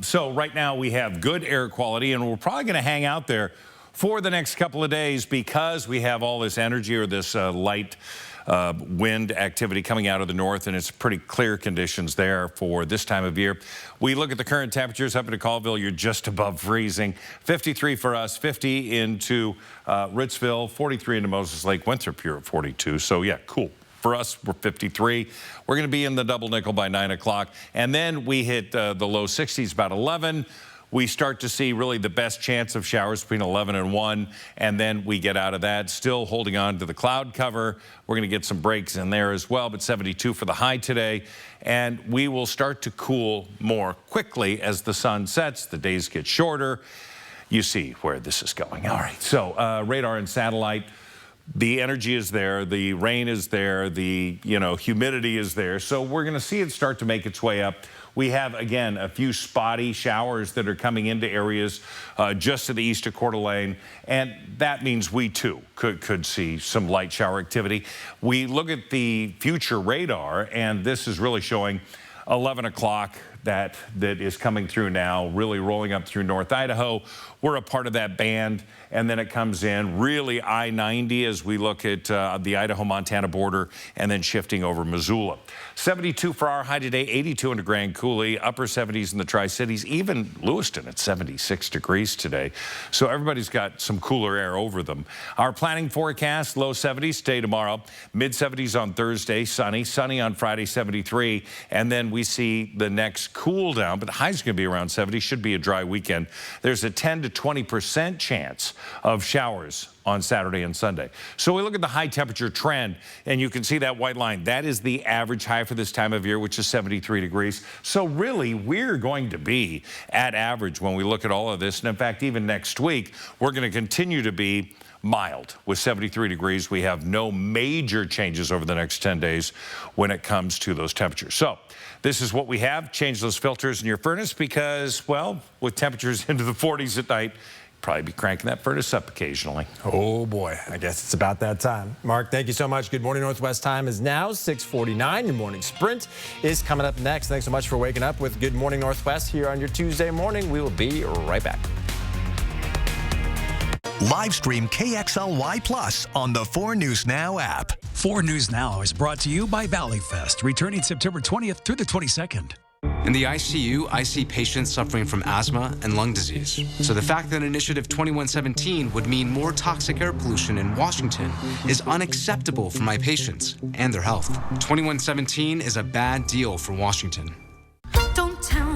So right now we have good air quality, and we're probably going to hang out there for the next couple of days because we have all this energy, or this light wind activity coming out of the north, and it's pretty clear conditions there for this time of year. We look at the current temperatures up in Colville. You're just above freezing. 53 for us, 50 into Ritzville, 43 into Moses Lake. Winthrop, you're at 42. So yeah, cool. For us, we're 53. We're going to be in the double nickel by 9 o'clock. And then we hit the low 60s about 11. We start to see really the best chance of showers between 11 and 1, and then we get out of that, still holding on to the cloud cover. We're going to get some breaks in there as well, but 72 for the high today, and we will start to cool more quickly as the sun sets. The days get shorter. You see where this is going. All right, so radar and satellite. The energy is there, the rain is there, the humidity is there, so we're going to see it start to make its way up. We have, again, a few spotty showers that are coming into areas just to the east of Coeur d'Alene, and that means we, too, could see some light shower activity. We look at the future radar, and this is really showing 11 o'clock that is coming through now, really rolling up through North Idaho. We're a part of that band, and then it comes in really I-90 as we look at the Idaho-Montana border, and then shifting over Missoula. 72 for our high today, 82 into Grand Coulee, upper 70s in the Tri-Cities, even Lewiston at 76 degrees today. So everybody's got some cooler air over them. Our planning forecast, low 70s today, tomorrow, mid 70s on Thursday, sunny on Friday, 73, and then we see the next cool down, but the high's going to be around 70. Should be a dry weekend. There's a 10 to 20% chance of showers on Saturday and Sunday. So we look at the high temperature trend, and you can see that white line. That is the average high for this time of year, which is 73 degrees. So really, we're going to be at average when we look at all of this. And in fact, even next week, we're going to continue to be mild with 73 degrees. We have no major changes over the next 10 days when it comes to those temperatures. So this is what we have. Change those filters in your furnace because, well, with temperatures into the 40s at night, probably be cranking that furnace up occasionally. Oh boy, I guess it's about that time. Mark, thank you so much. Good Morning Northwest time is now 6:49. Your morning sprint is coming up next. Thanks so much for waking up with Good Morning Northwest here on your Tuesday morning. We will be right back. Live stream KXLY Plus on the 4 News Now app. 4 News Now is brought to you by Valley Fest, returning September 20th through the 22nd. In the ICU, I see patients suffering from asthma and lung disease. So the fact that Initiative 2117 would mean more toxic air pollution in Washington is unacceptable for my patients and their health. 2117 is a bad deal for Washington.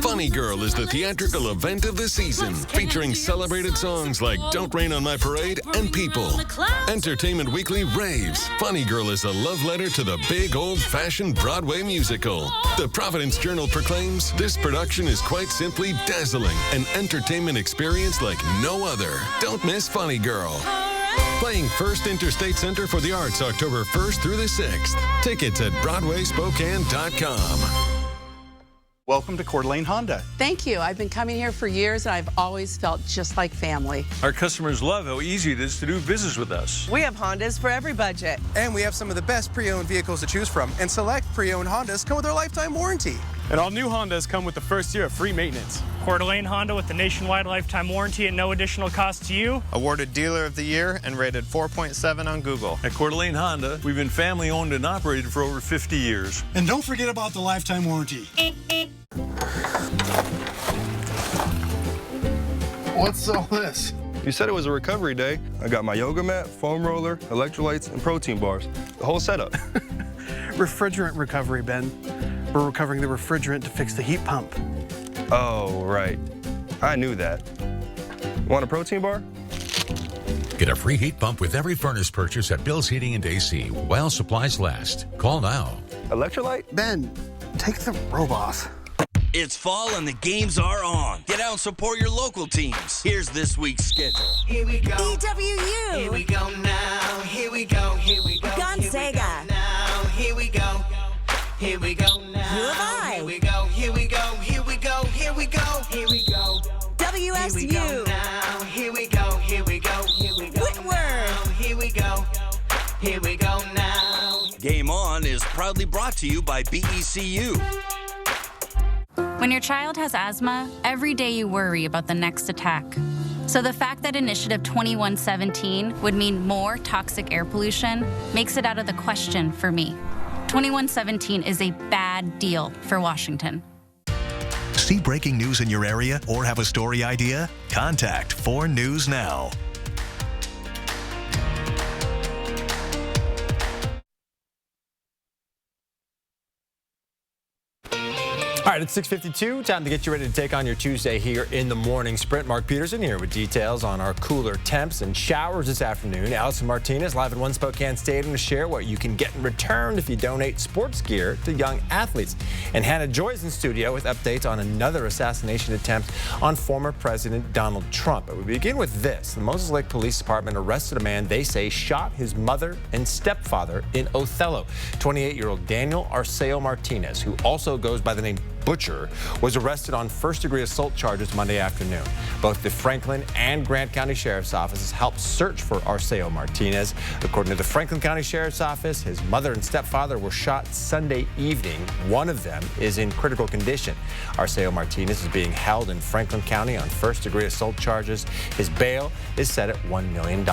Funny Girl is the theatrical event of the season, featuring celebrated songs like Don't Rain on My Parade and People. Entertainment Weekly raves Funny Girl is a love letter to the big old-fashioned Broadway musical. The Providence Journal proclaims this production is quite simply dazzling, an entertainment experience like no other. Don't miss Funny Girl. Playing First Interstate Center for the Arts October 1st through the 6th. Tickets at BroadwaySpokane.com. Welcome to Coeur d'Alene Honda. Thank you. I've been coming here for years, and I've always felt just like family. Our customers love how easy it is to do business with us. We have Hondas for every budget. And we have some of the best pre-owned vehicles to choose from, and select pre-owned Hondas come with their lifetime warranty. And all new Hondas come with the first year of free maintenance. Coeur d'Alene Honda with the nationwide lifetime warranty and no additional cost to you. Awarded Dealer of the Year and rated 4.7 on Google. At Coeur d'Alene Honda, we've been family owned and operated for over 50 years. And don't forget about the lifetime warranty. What's all this? You said it was a recovery day. I got my yoga mat, foam roller, electrolytes, and protein bars. The whole setup. Refrigerant recovery, Ben. We're recovering the refrigerant to fix the heat pump. Oh, right. I knew that. Want a protein bar? Get a free heat pump with every furnace purchase at Bill's Heating and AC while supplies last. Call now. Electrolyte? Ben, take the robe off. It's fall and the games are on. Get out and support your local teams. Here's this week's schedule. Here we go. EWU. Here we go now. Here we go. Here we go. Gonzaga. Now. Here we go. Here we go now. U of I. Here we go. Here we go. Here we go. Here we go. Here we go. WSU. Here we go now. Here we go. Here we go. Here we go. Whitworth. Now. Here we go. Here we go now. Game On is proudly brought to you by BECU. When your child has asthma, every day you worry about the next attack. So the fact that Initiative 2117 would mean more toxic air pollution makes it out of the question for me. 2117 is a bad deal for Washington. See breaking news in your area or have a story idea? Contact 4 News Now. All right, it's 6:52. Time to get you ready to take on your Tuesday here in the morning sprint. Mark Peterson here with details on our cooler temps and showers this afternoon. Allison Martinez live at One Spokane Stadium to share what you can get in return if you donate sports gear to young athletes. And Hannah Joy's in studio with updates on another assassination attempt on former President Donald Trump. But we begin with this. The Moses Lake Police Department arrested a man they say shot his mother and stepfather in Othello. 28-year-old Daniel Arceo Martinez, who also goes by the name Butcher, was arrested on first-degree assault charges Monday afternoon. Both the Franklin and Grant County Sheriff's Offices helped search for Arceo Martinez. According to the Franklin County Sheriff's Office, his mother and stepfather were shot Sunday evening. One of them is in critical condition. Arceo Martinez is being held in Franklin County on first-degree assault charges. His bail is set at $1 million.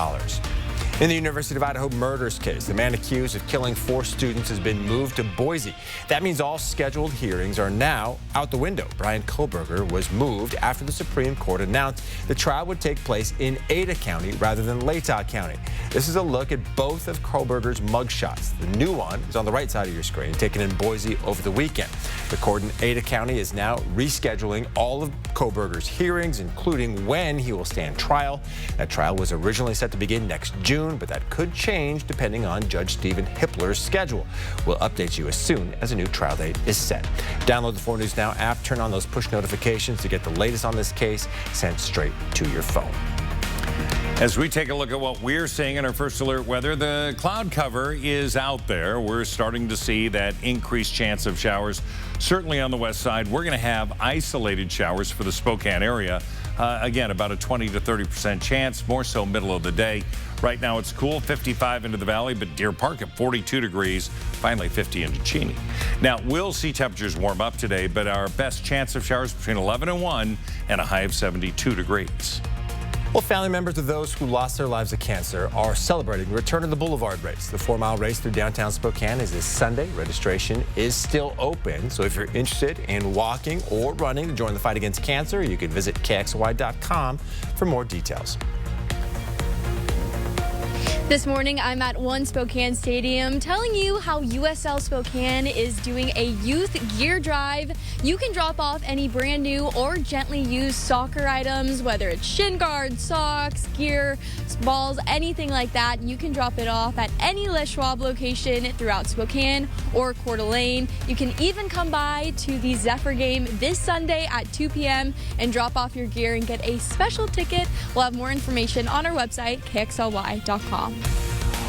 In the University of Idaho murders case, the man accused of killing 4 students has been moved to Boise. That means all scheduled hearings are now out the window. Brian Kohlberger was moved after the Supreme Court announced the trial would take place in Ada County rather than Latah County. This is a look at both of Kohlberger's mugshots. The new one is on the right side of your screen, taken in Boise over the weekend. The court in Ada County is now rescheduling all of Kohberger's hearings, including when he will stand trial. That trial was originally set to begin next June, but that could change depending on Judge Stephen Hippler's schedule. We'll update you as soon as a new trial date is set. Download the 4 News Now app, turn on those push notifications to get the latest on this case sent straight to your phone. As we take a look at what we're seeing in our first alert weather, the cloud cover is out there. We're starting to see that increased chance of showers, certainly on the west side. We're going to have isolated showers for the Spokane area. Again, about a 20 to 30% chance, more so middle of the day. Right now it's cool, 55 into the valley, but Deer Park at 42 degrees, finally 50 into Cheney. Now, we'll see temperatures warm up today, but our best chance of showers between 11 and 1 and a high of 72 degrees. Well, family members of those who lost their lives to cancer are celebrating the return of the Boulevard Race. The 4-mile race through downtown Spokane is this Sunday. Registration is still open, so if you're interested in walking or running to join the fight against cancer, you can visit KXLY.com for more details. This morning, I'm at One Spokane Stadium telling you how USL Spokane is doing a youth gear drive. You can drop off any brand new or gently used soccer items, whether it's shin guards, socks, gear, balls, anything like that. You can drop it off at any Les Schwab location throughout Spokane or Coeur d'Alene. You can even come by to the Zephyr game this Sunday at 2 p.m. and drop off your gear and get a special ticket. We'll have more information on our website, KXLY.com.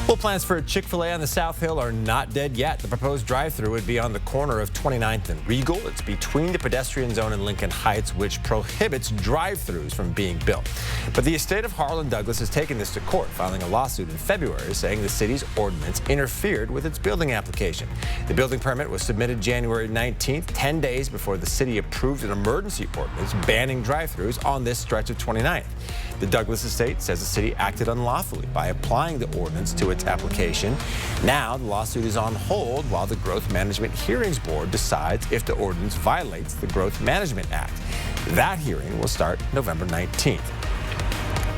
Well, plans for a Chick-fil-A on the South Hill are not dead yet. The proposed drive-thru would be on the corner of 29th and Regal. It's between the pedestrian zone and Lincoln Heights, which prohibits drive-thrus from being built. But the estate of Harlan Douglas has taken this to court, filing a lawsuit in February saying the city's ordinance interfered with its building application. The building permit was submitted January 19th, 10 days before the city approved an emergency ordinance banning drive-thrus on this stretch of 29th. The Douglas estate says the city acted unlawfully by applying the ordinance to its application. Now the lawsuit is on hold while the Growth Management Hearings Board decides if the ordinance violates the Growth Management Act. That hearing will start November 19th.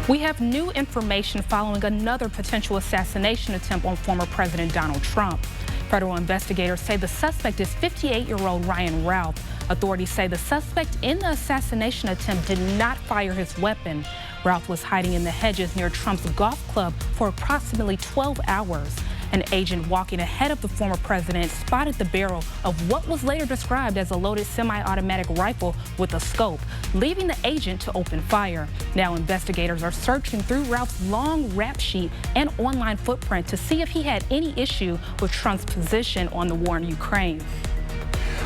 We have new information following another potential assassination attempt on former President Donald Trump. Federal investigators say the suspect is 58-year-old Ryan Ralph. Authorities say the suspect in the assassination attempt did not fire his weapon. Ralph was hiding in the hedges near Trump's golf club for approximately 12 hours. An agent walking ahead of the former president spotted the barrel of what was later described as a loaded semi-automatic rifle with a scope, leaving the agent to open fire. Now investigators are searching through Ralph's long rap sheet and online footprint to see if he had any issue with Trump's position on the war in Ukraine.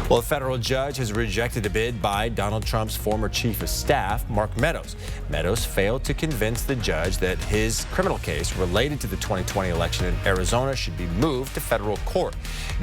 Well, a federal judge has rejected a bid by Donald Trump's former chief of staff, Mark Meadows. Meadows failed to convince the judge that his criminal case related to the 2020 election in Arizona should be moved to federal court.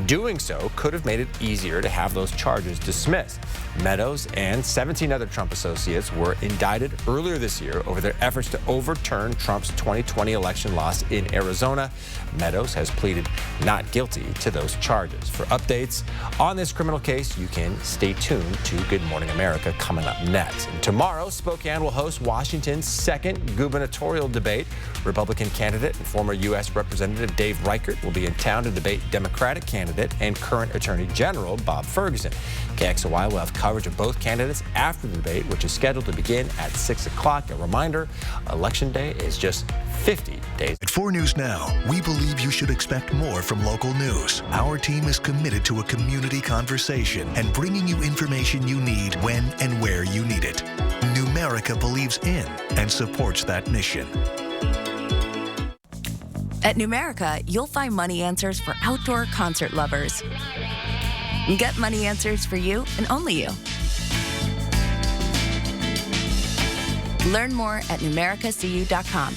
Doing so could have made it easier to have those charges dismissed. Meadows and 17 other Trump associates were indicted earlier this year over their efforts to overturn Trump's 2020 election loss in Arizona. Meadows has pleaded not guilty to those charges. For updates on this criminal case, you can stay tuned to Good Morning America coming up next. And tomorrow, Spokane will host Washington's second gubernatorial debate. Republican candidate and former U.S. Representative Dave Reichert will be in town to debate Democratic candidate and current Attorney General Bob Ferguson. KXLY will have coverage of both candidates after the debate, which is scheduled to begin at 6 o'clock. A reminder, Election Day is just 50 days. At 4 News Now, we believe you should expect more from local news. Our team is committed to a community conversation and bringing you information you need when and where you need it. Numerica believes in and supports that mission. At Numerica, you'll find money answers for outdoor concert lovers. Get money answers for you and only you. Learn more at numericacu.com.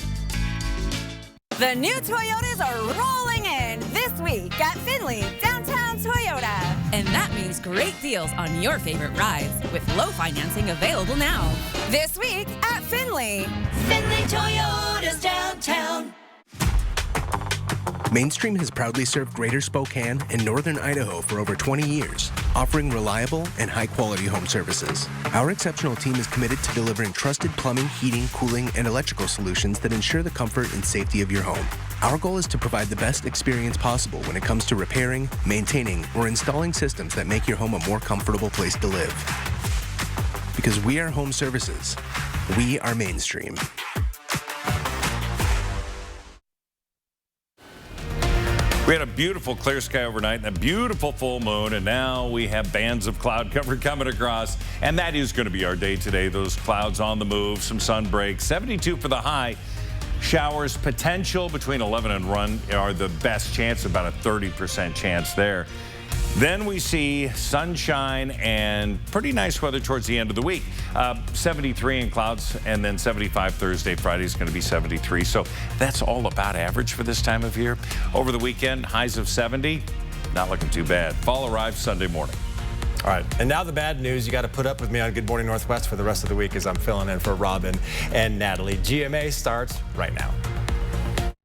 The new Toyotas are rolling in this week at Findlay Downtown Toyota. And that means great deals on your favorite rides with low financing available now. This week at Findlay. Findlay Toyotas Downtown. Mainstream has proudly served Greater Spokane and Northern Idaho for over 20 years, offering reliable and high-quality home services. Our exceptional team is committed to delivering trusted plumbing, heating, cooling, and electrical solutions that ensure the comfort and safety of your home. Our goal is to provide the best experience possible when it comes to repairing, maintaining, or installing systems that make your home a more comfortable place to live. Because we are home services. We are Mainstream. We had a beautiful clear sky overnight and a beautiful full moon, and now we have bands of cloud cover coming across, and that is going to be our day today. Those clouds on the move, some sun breaks, 72 for the high. Showers potential between 11 and 1 are the best chance, about a 30% chance there. Then we see sunshine and pretty nice weather towards the end of the week. 73 in clouds, and then 75 Thursday. Friday is going to be 73. So that's all about average for this time of year. Over the weekend, highs of 70. Not looking too bad. Fall arrives Sunday morning. All right, and now the bad news. You got to put up with me on Good Morning Northwest for the rest of the week as I'm filling in for Robin and Natalie. GMA starts right now.